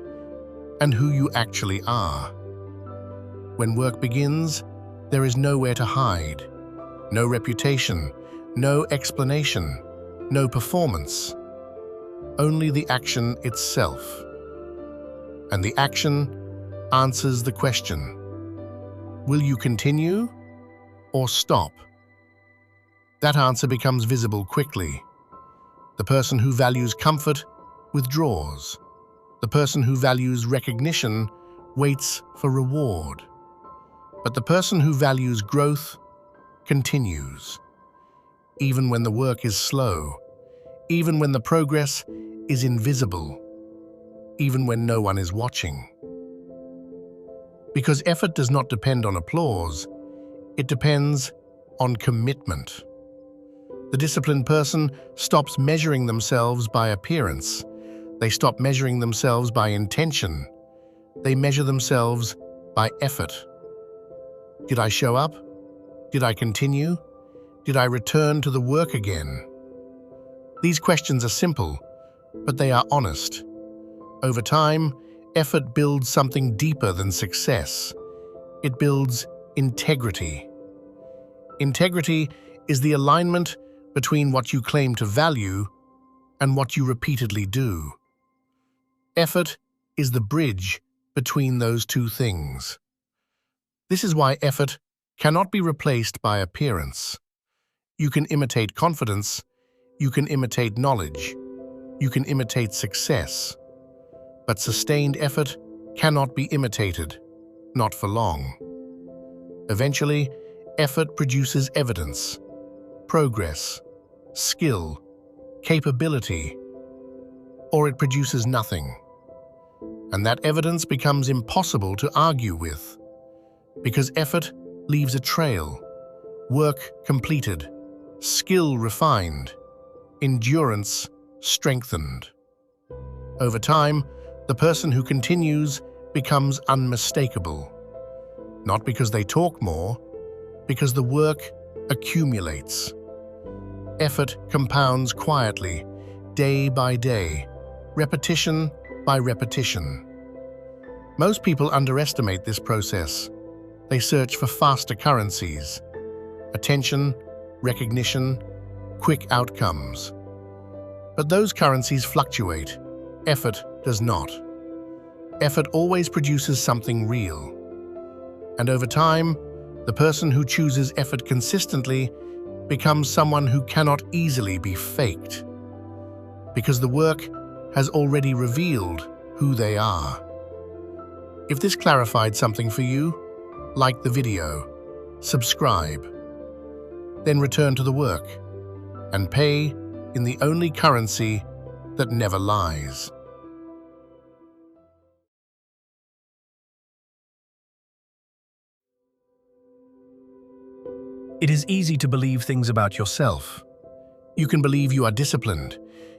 and who you actually are. When work begins, there is nowhere to hide, no reputation, no explanation, no performance. Only the action itself. And the action answers the question, will you continue or stop? That answer becomes visible quickly. The person who values comfort withdraws. The person who values recognition waits for reward. But the person who values growth continues. Even when the work is slow, even when the progress is invisible, even when no one is watching. Because effort does not depend on applause, it depends on commitment. The disciplined person stops measuring themselves by appearance. They stop measuring themselves by intention. They measure themselves by effort. Did I show up? Did I continue? Did I return to the work again? These questions are simple, but they are honest. Over time, effort builds something deeper than success. It builds integrity. Integrity is the alignment between what you claim to value and what you repeatedly do. Effort is the bridge between those two things. This is why effort cannot be replaced by appearance. You can imitate confidence, you can imitate knowledge, you can imitate success, but sustained effort cannot be imitated, not for long. Eventually, effort produces evidence, progress, skill, capability, or it produces nothing. And that evidence becomes impossible to argue with, because effort leaves a trail, work completed, skill refined, endurance strengthened. Over time, the person who continues becomes unmistakable, not because they talk more, because the work accumulates. Effort compounds quietly, day by day, repetition by repetition. Most people underestimate this process. They search for faster currencies, attention, recognition, quick outcomes. But those currencies fluctuate. Effort does not. Effort always produces something real. And over time, the person who chooses effort consistently becomes someone who cannot easily be faked, because the work has already revealed who they are. If this clarified something for you, like the video, subscribe, then return to the work and pay in the only currency that never lies. It is easy to believe things about yourself. You can believe you are disciplined.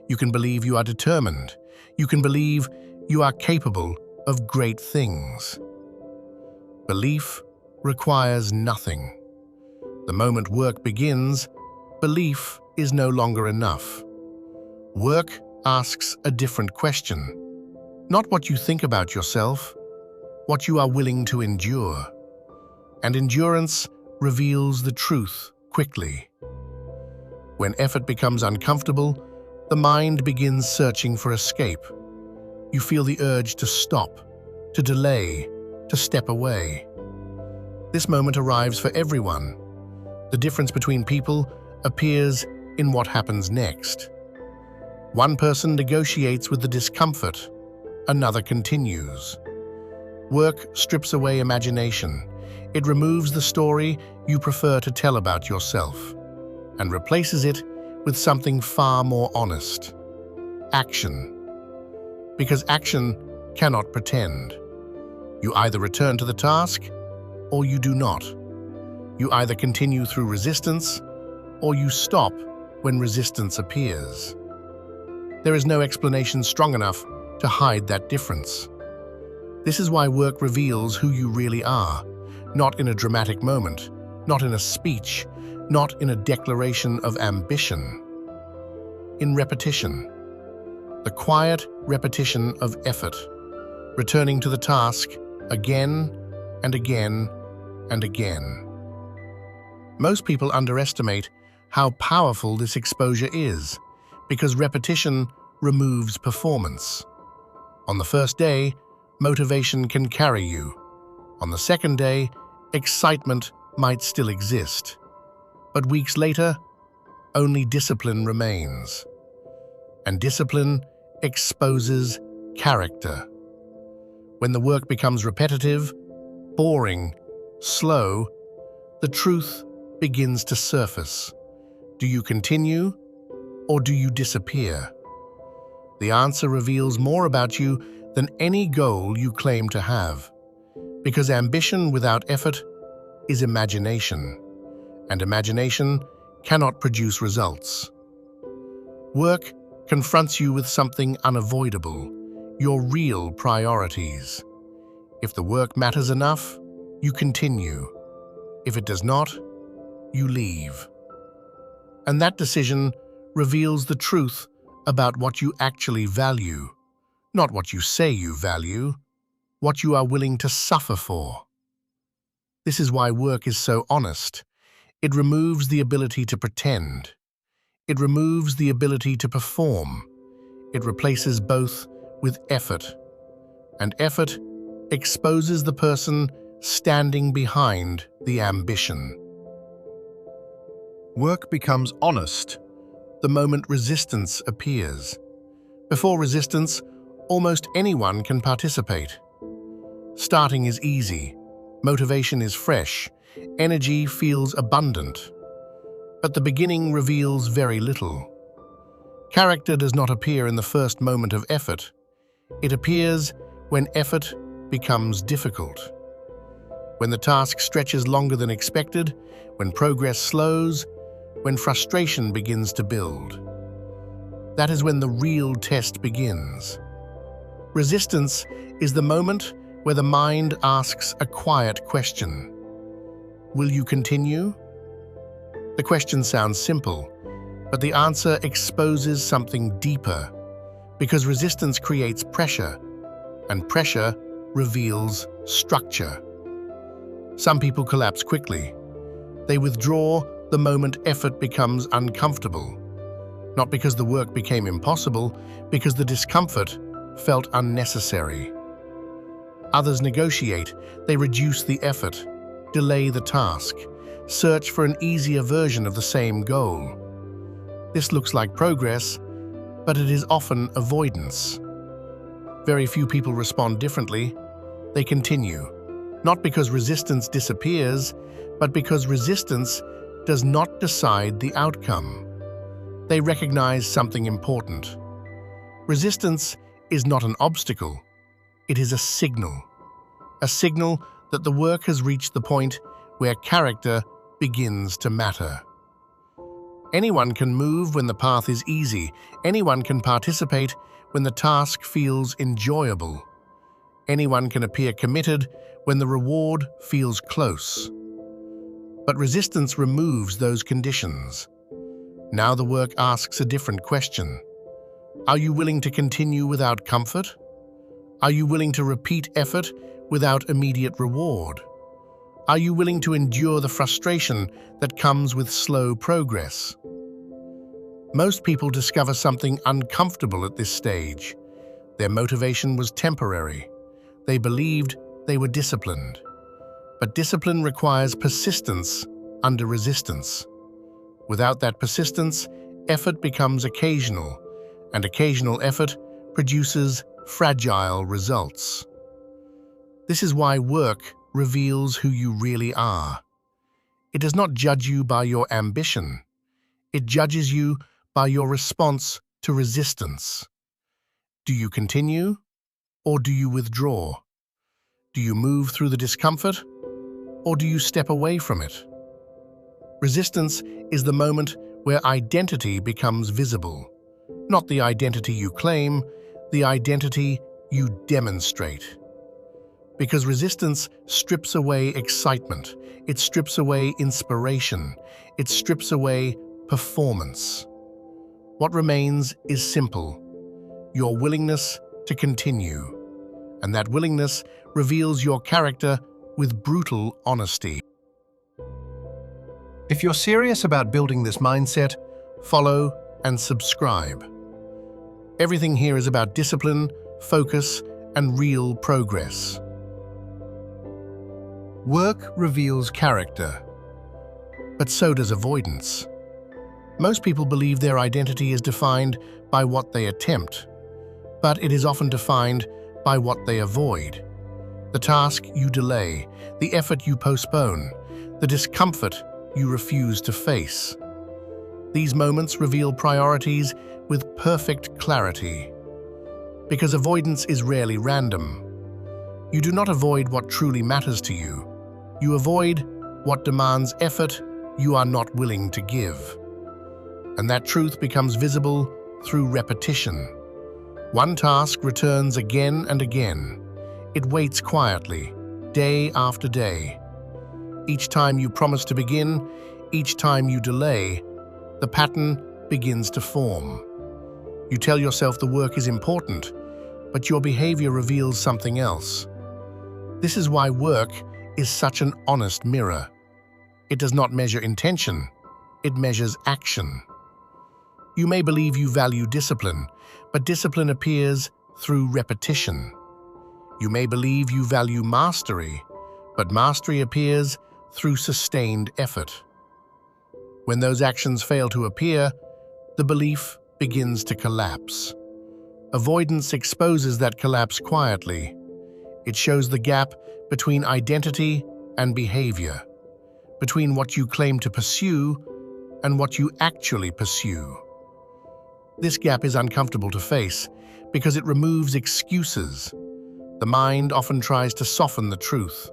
You can believe you are determined. You can believe you are capable of great things. Belief requires nothing. The moment work begins, belief is no longer enough. Work asks a different question. Not what you think about yourself, what you are willing to endure. And endurance reveals the truth quickly. When effort becomes uncomfortable, the mind begins searching for escape. You feel the urge to stop, to delay, to step away. This moment arrives for everyone. The difference between people appears in what happens next. One person negotiates with the discomfort, another continues. Work strips away imagination. It removes the story you prefer to tell about yourself and replaces it with something far more honest. Action. Because action cannot pretend. You either return to the task or you do not. You either continue through resistance or you stop when resistance appears. There is no explanation strong enough to hide that difference. This is why work reveals who you really are, not in a dramatic moment, not in a speech, not in a declaration of ambition. In repetition. The quiet repetition of effort, returning to the task again and again and again. Most people underestimate how powerful this exposure is, because repetition removes performance. On the first day, motivation can carry you. On the second day, excitement might still exist. But weeks later, only discipline remains. And discipline exposes character. When the work becomes repetitive, boring, slow, the truth begins to surface. Do you continue or do you disappear? The answer reveals more about you than any goal you claim to have, because ambition without effort is imagination, and imagination cannot produce results. Work confronts you with something unavoidable, your real priorities. If the work matters enough, you continue. If it does not, you leave. And that decision reveals the truth about what you actually value, not what you say you value, what you are willing to suffer for. This is why work is so honest. It removes the ability to pretend. It removes the ability to perform. It replaces both with effort. And effort exposes the person standing behind the ambition. Work becomes honest The moment resistance appears. Before resistance, almost anyone can participate. Starting is easy, motivation is fresh, energy feels abundant. But the beginning reveals very little. Character does not appear in the first moment of effort. It appears when effort becomes difficult. When the task stretches longer than expected, when progress slows, when frustration begins to build. That is when the real test begins. Resistance is the moment where the mind asks a quiet question. Will you continue? The question sounds simple, but the answer exposes something deeper, because resistance creates pressure, and pressure reveals structure. Some people collapse quickly. They withdraw the moment effort becomes uncomfortable, not because the work became impossible, because the discomfort felt unnecessary. Others negotiate, they reduce the effort, delay the task, search for an easier version of the same goal. This looks like progress, but it is often avoidance. Very few people respond differently. They continue, not because resistance disappears, but because resistance does not decide the outcome. They recognize something important. Resistance is not an obstacle, it is a signal that the work has reached the point where character begins to matter. Anyone can move when the path is easy. Anyone can participate when the task feels enjoyable. Anyone can appear committed when the reward feels close. But resistance removes those conditions. Now the work asks a different question. Are you willing to continue without comfort? Are you willing to repeat effort without immediate reward? Are you willing to endure the frustration that comes with slow progress? Most people discover something uncomfortable at this stage. Their motivation was temporary. They believed they were disciplined. But discipline requires persistence under resistance. Without that persistence, effort becomes occasional, and occasional effort produces fragile results. This is why work reveals who you really are. It does not judge you by your ambition. It judges you by your response to resistance. Do you continue, or do you withdraw? Do you move through the discomfort, or do you step away from it? Resistance is the moment where identity becomes visible. Not the identity you claim, the identity you demonstrate. Because resistance strips away excitement, it strips away inspiration, it strips away performance. What remains is simple: your willingness to continue. And that willingness reveals your character with brutal honesty. If you're serious about building this mindset, Follow and subscribe. Everything here is about discipline, focus, and real progress. Work reveals character, but so does avoidance. Most people believe their identity is defined by what they attempt, but it is often defined by what they avoid. The task you delay, the effort you postpone, the discomfort you refuse to face. These moments reveal priorities with perfect clarity. Because avoidance is rarely random. You do not avoid what truly matters to you. You avoid what demands effort you are not willing to give. And that truth becomes visible through repetition. One task returns again and again. It waits quietly, day after day. Each time you promise to begin, each time you delay, the pattern begins to form. You tell yourself the work is important, but your behavior reveals something else. This is why work is such an honest mirror. It does not measure intention, it measures action. You may believe you value discipline, but discipline appears through repetition. You may believe you value mastery, but mastery appears through sustained effort. When those actions fail to appear, the belief begins to collapse. Avoidance exposes that collapse quietly. It shows the gap between identity and behavior, between what you claim to pursue and what you actually pursue. This gap is uncomfortable to face because it removes excuses. The mind often tries to soften the truth.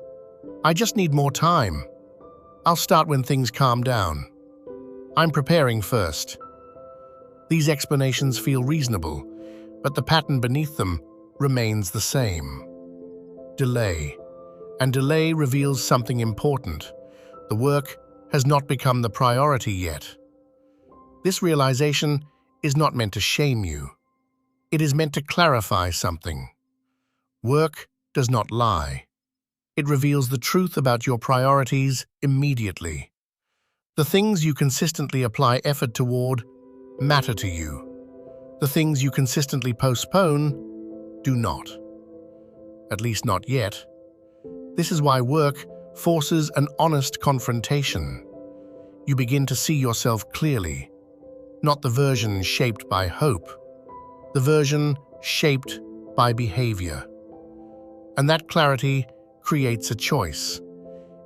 I just need more time. I'll start when things calm down. I'm preparing first. These explanations feel reasonable, but the pattern beneath them remains the same. Delay. And delay reveals something important. The work has not become the priority yet. This realization is not meant to shame you. It is meant to clarify something. Work does not lie. It reveals the truth about your priorities immediately. The things you consistently apply effort toward matter to you. The things you consistently postpone do not. At least not yet. This is why work forces an honest confrontation. You begin to see yourself clearly, not the version shaped by hope, the version shaped by behavior. And that clarity creates a choice.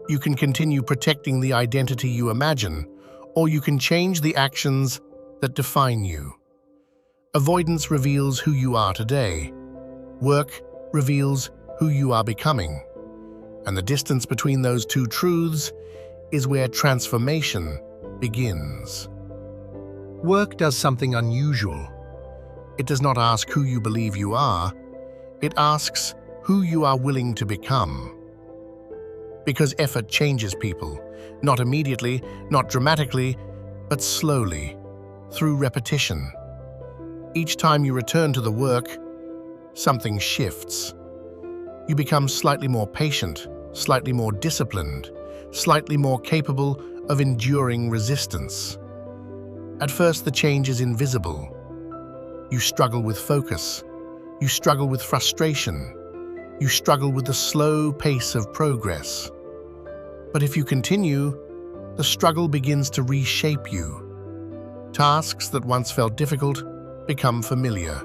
You can continue protecting the identity you imagine, or you can change the actions that define you. Avoidance reveals who you are today. Work reveals who you are becoming. And the distance between those two truths is where transformation begins. Work does something unusual. It does not ask who you believe you are. It asks who you are willing to become. Because effort changes people, not immediately, not dramatically, but slowly, through repetition. Each time you return to the work, something shifts. You become slightly more patient, slightly more disciplined, slightly more capable of enduring resistance. At first, the change is invisible. You struggle with focus. You struggle with frustration. You struggle with the slow pace of progress. But if you continue, the struggle begins to reshape you. Tasks that once felt difficult become familiar.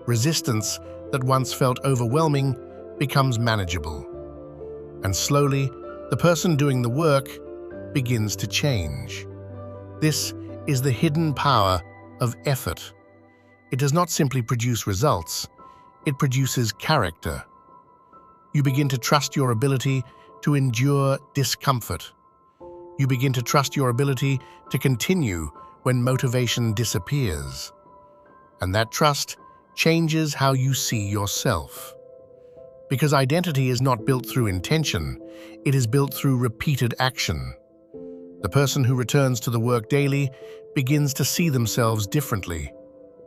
Resistance that once felt overwhelming becomes manageable. And slowly, the person doing the work begins to change. This is the hidden power of effort. It does not simply produce results, it produces character. You begin to trust your ability to endure discomfort. You begin to trust your ability to continue when motivation disappears. And that trust changes how you see yourself. Because identity is not built through intention, it is built through repeated action. The person who returns to the work daily begins to see themselves differently,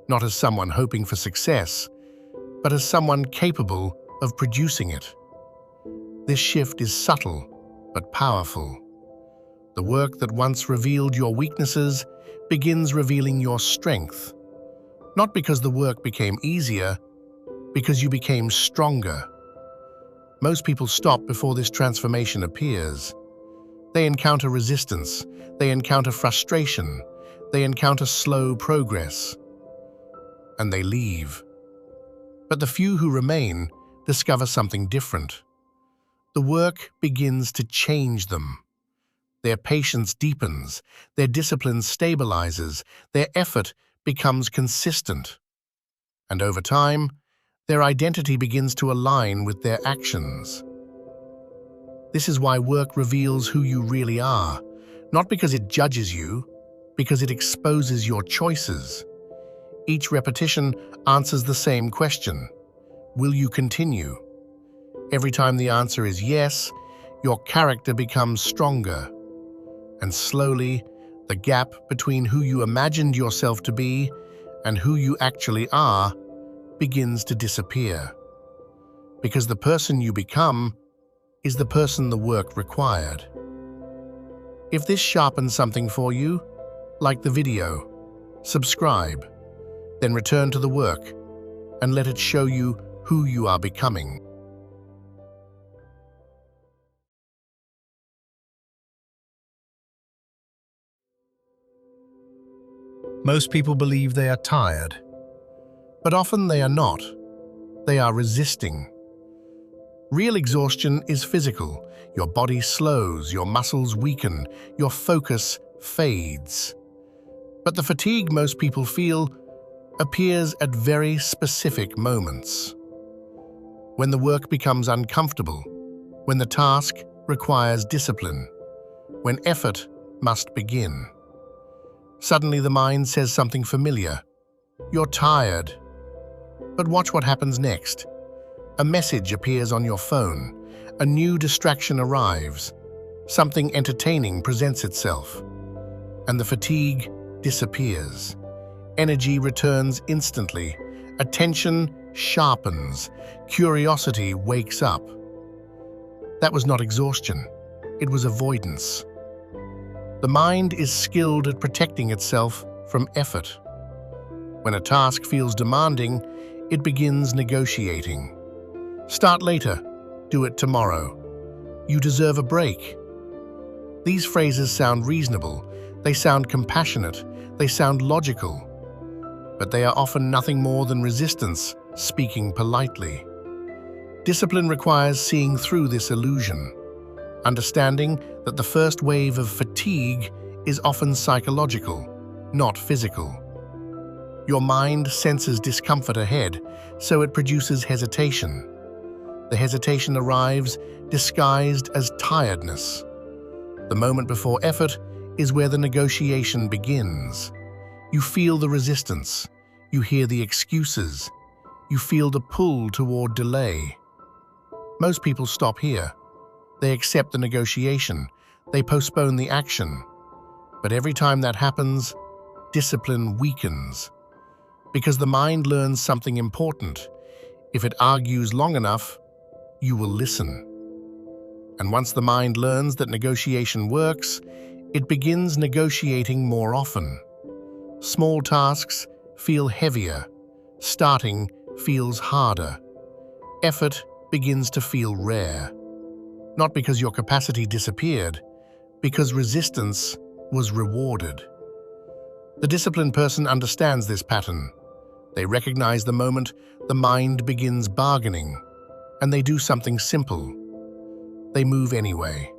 not as someone hoping for success, but as someone capable of producing it. This shift is subtle but powerful. The work that once revealed your weaknesses begins revealing your strength. Not because the work became easier, because you became stronger. Most people stop before this transformation appears. They encounter resistance, they encounter frustration, they encounter slow progress, and they leave. But the few who remain discover something different. The work begins to change them. Their patience deepens, their discipline stabilizes, their effort becomes consistent. And over time, their identity begins to align with their actions. This is why work reveals who you really are, not because it judges you, because it exposes your choices. Each repetition answers the same question: will you continue? Every time the answer is yes, your character becomes stronger. And slowly, The gap between who you imagined yourself to be and who you actually are begins to disappear. Because the person you become is the person the work required. If this sharpens something for you, like the video, subscribe, then return to the work and let it show you who you are becoming. Most people believe they are tired. But often they are not. They are resisting. Real exhaustion is physical. Your body slows, your muscles weaken, your focus fades. But the fatigue most people feel appears at very specific moments. When the work becomes uncomfortable, when the task requires discipline, when effort must begin. Suddenly the mind says something familiar. You're tired. But watch what happens next. A message appears on your phone. A new distraction arrives. Something entertaining presents itself. And the fatigue disappears. Energy returns instantly. Attention sharpens. Curiosity wakes up. That was not exhaustion. It was avoidance. The mind is skilled at protecting itself from effort. When a task feels demanding, it begins negotiating. Start later. Do it tomorrow. You deserve a break. These phrases sound reasonable. They sound compassionate. They sound logical. But they are often nothing more than resistance speaking politely. Discipline requires seeing through this illusion, understanding that the first wave of fatigue is often psychological, not physical. Your mind senses discomfort ahead, so it produces hesitation. The hesitation arrives disguised as tiredness. The moment before effort is where the negotiation begins. You feel the resistance. You hear the excuses. You feel the pull toward delay. Most people stop here. They accept the negotiation. They postpone the action. But every time that happens, discipline weakens. Because the mind learns something important. If it argues long enough, you will listen. And once the mind learns that negotiation works, it begins negotiating more often. Small tasks feel heavier. Starting feels harder. Effort begins to feel rare. Not because your capacity disappeared, because resistance was rewarded. The disciplined person understands this pattern. They recognize the moment the mind begins bargaining, and they do something simple. They move anyway.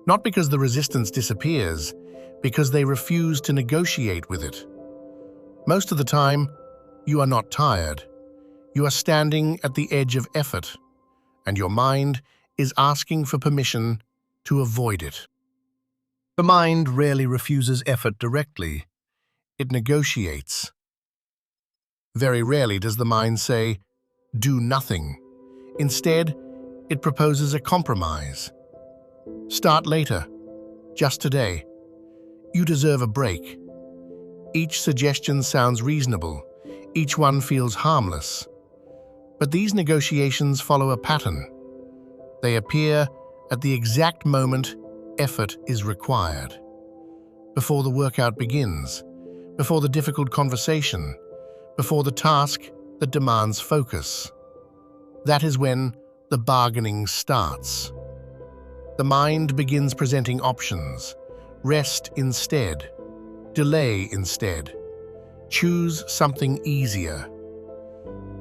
Not because the resistance disappears, because they refuse to negotiate with it. Most of the time, you are not tired. You are standing at the edge of effort, and your mind is asking for permission to avoid it. The mind rarely refuses effort directly. It negotiates. Very rarely does the mind say, "Do nothing." Instead, it proposes a compromise. Start later. Just today. You deserve a break. Each suggestion sounds reasonable. Each one feels harmless. But these negotiations follow a pattern. They appear at the exact moment effort is required. Before the workout begins, before the difficult conversation, before the task that demands focus. That is when the bargaining starts. The mind begins presenting options. Rest instead. Delay instead. Choose something easier.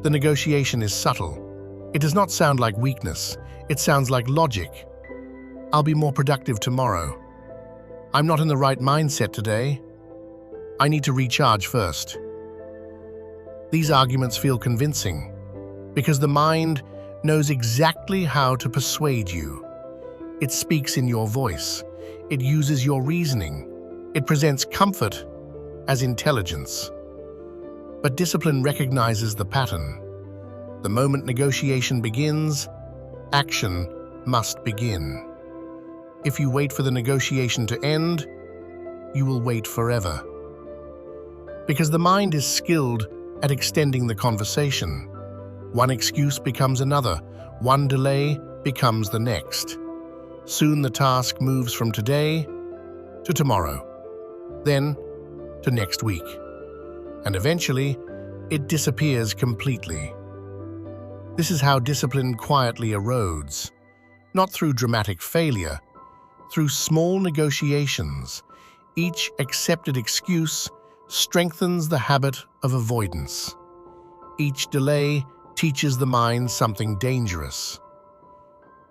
The negotiation is subtle. It does not sound like weakness. It sounds like logic. I'll be more productive tomorrow. I'm not in the right mindset today. I need to recharge first. These arguments feel convincing because the mind knows exactly how to persuade you. It speaks in your voice. It uses your reasoning. It presents comfort as intelligence. But discipline recognizes the pattern. The moment negotiation begins, action must begin. If you wait for the negotiation to end, you will wait forever. Because the mind is skilled at extending the conversation. One excuse becomes another, one delay becomes the next. Soon the task moves from today to tomorrow, then to next week, and eventually it disappears completely. This is how discipline quietly erodes, not through dramatic failure, through small negotiations. Each accepted excuse strengthens the habit of avoidance. Each delay teaches the mind something dangerous.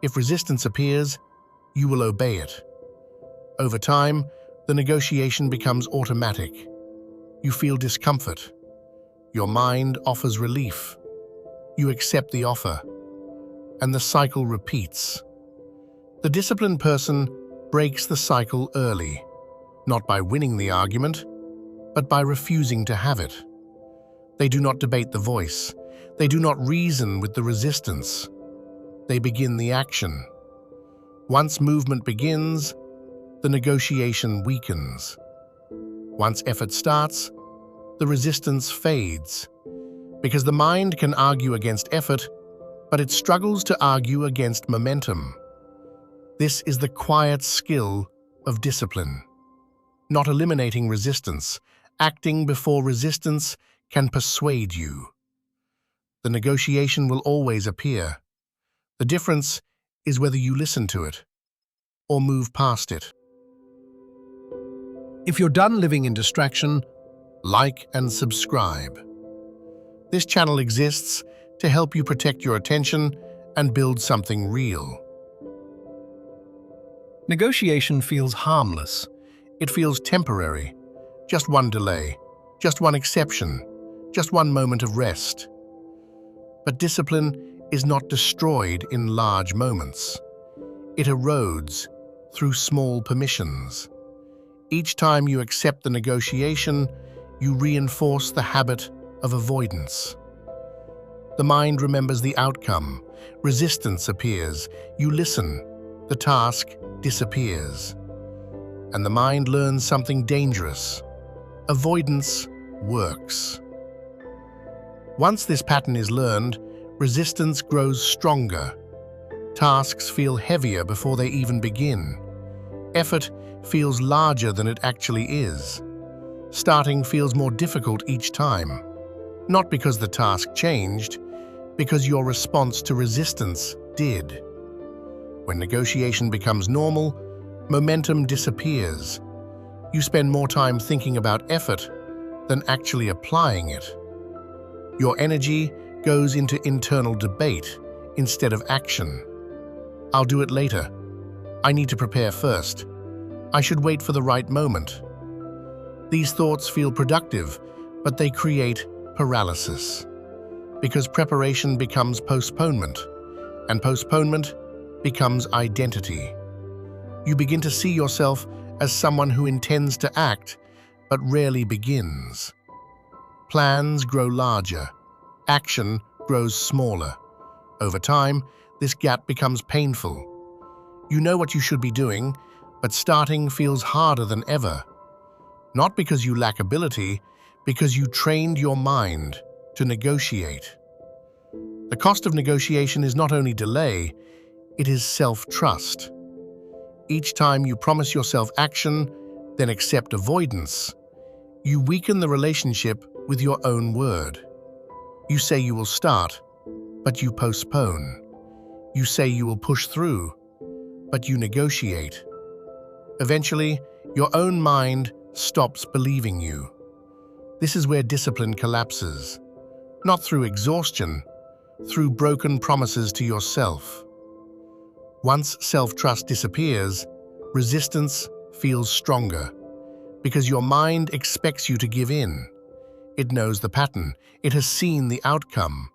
If resistance appears, you will obey it. Over time, the negotiation becomes automatic. You feel discomfort. Your mind offers relief. You accept the offer, and the cycle repeats. The disciplined person breaks the cycle early, not by winning the argument, but by refusing to have it. They do not debate the voice. They do not reason with the resistance. They begin the action. Once movement begins, the negotiation weakens. Once effort starts, the resistance fades. Because the mind can argue against effort, but it struggles to argue against momentum. This is the quiet skill of discipline. Not eliminating resistance, acting before resistance can persuade you. The negotiation will always appear. The difference is whether you listen to it or move past it. If you're done living in distraction, Like and subscribe. This channel exists to help you protect your attention and build something real. negotiation feels harmless. It feels temporary. Just one delay, just one exception, just one moment of rest. But discipline is not destroyed in large moments. It erodes through small permissions. Each time you accept the negotiation, you reinforce the habit of avoidance. The mind remembers the outcome. Resistance appears. You listen. The task disappears. And the mind learns something dangerous. Avoidance works. Once this pattern is learned, resistance grows stronger. Tasks feel heavier before they even begin. Effort feels larger than it actually is. Starting feels more difficult each time. Not because the task changed, because your response to resistance did. When negotiation becomes normal, momentum disappears. You spend more time thinking about effort than actually applying it. Your energy goes into internal debate instead of action. I'll do it later. I need to prepare first. I should wait for the right moment. These thoughts feel productive, but they create paralysis. Because preparation becomes postponement, and postponement becomes identity. You begin to see yourself as someone who intends to act, but rarely begins. Plans grow larger. Action grows smaller. Over time, this gap becomes painful. You know what you should be doing, but starting feels harder than ever. Not because you lack ability, because you trained your mind to negotiate. The cost of negotiation is not only delay, it is self-trust. Each time you promise yourself action, then accept avoidance, you weaken the relationship with your own word. You say you will start, but you postpone. You say you will push through, but you negotiate. Eventually, your own mind stops believing you. This is where discipline collapses. Not through exhaustion, through broken promises to yourself. Once self-trust disappears, resistance feels stronger, because your mind expects you to give in. It knows the pattern. It has seen the outcome.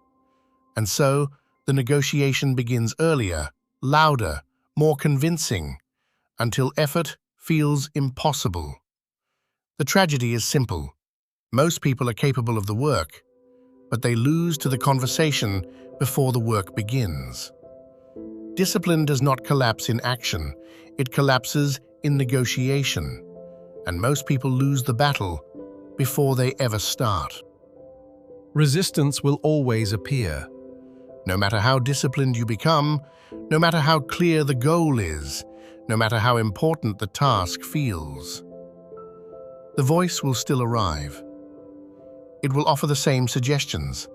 And so, the negotiation begins earlier, louder, more convincing, until effort feels impossible. The tragedy is simple. Most people are capable of the work, but they lose to the conversation before the work begins. Discipline does not collapse in action. It collapses in negotiation. and most people lose the battle before they ever start. Resistance will always appear. No matter how disciplined you become, no matter how clear the goal is, no matter how important the task feels, the voice will still arrive. It will offer the same suggestions.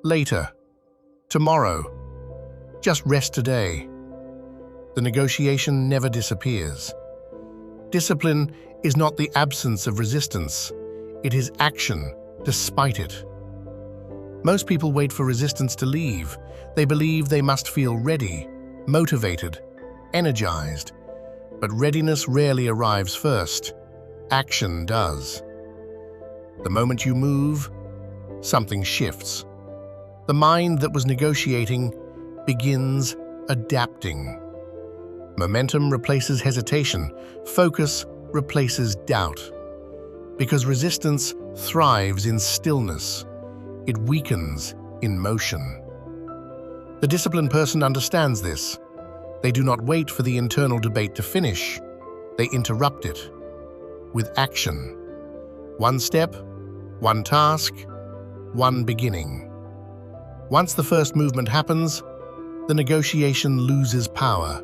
Later, tomorrow, just rest today. The negotiation never disappears. Discipline is not the absence of resistance. It is action despite it. Most people wait for resistance to leave. They believe they must feel ready, motivated, energized. But readiness rarely arrives first. Action does. The moment you move, something shifts. The mind that was negotiating begins adapting. Momentum replaces hesitation. Focus replaces doubt. Because resistance thrives in stillness. It weakens in motion. The disciplined person understands this. They do not wait for the internal debate to finish. They interrupt it with action. One step, one task, one beginning. Once the first movement happens, the negotiation loses power.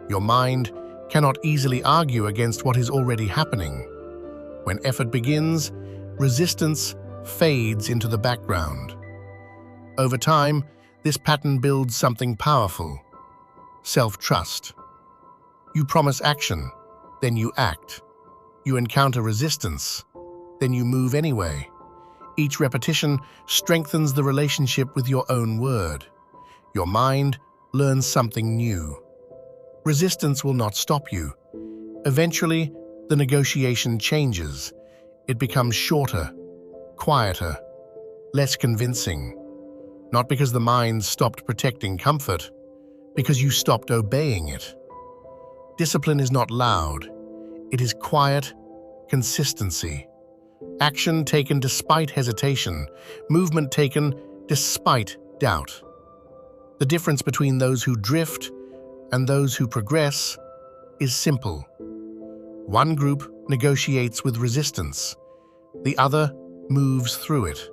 Your mind cannot easily argue against what is already happening. When effort begins, resistance fades into the background. Over time, this pattern builds something powerful: self-trust. You promise action, then you act. You encounter resistance, then you move anyway. Each repetition strengthens the relationship with your own word. Your mind learns something new. Resistance will not stop you. Eventually, the negotiation changes. It becomes shorter, quieter, less convincing. Not because the mind stopped protecting comfort, because you stopped obeying it. Discipline is not loud. It is quiet consistency. Action taken despite hesitation, movement taken despite doubt. The difference between those who drift and those who progress is simple. One group negotiates with resistance. The other moves through it.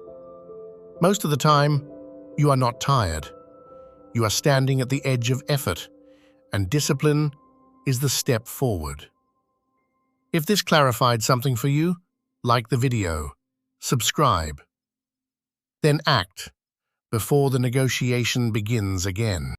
Most of the time, you are not tired. You are standing at the edge of effort, and discipline is the step forward. If this clarified something for you, like the video, subscribe. Then act before the negotiation begins again.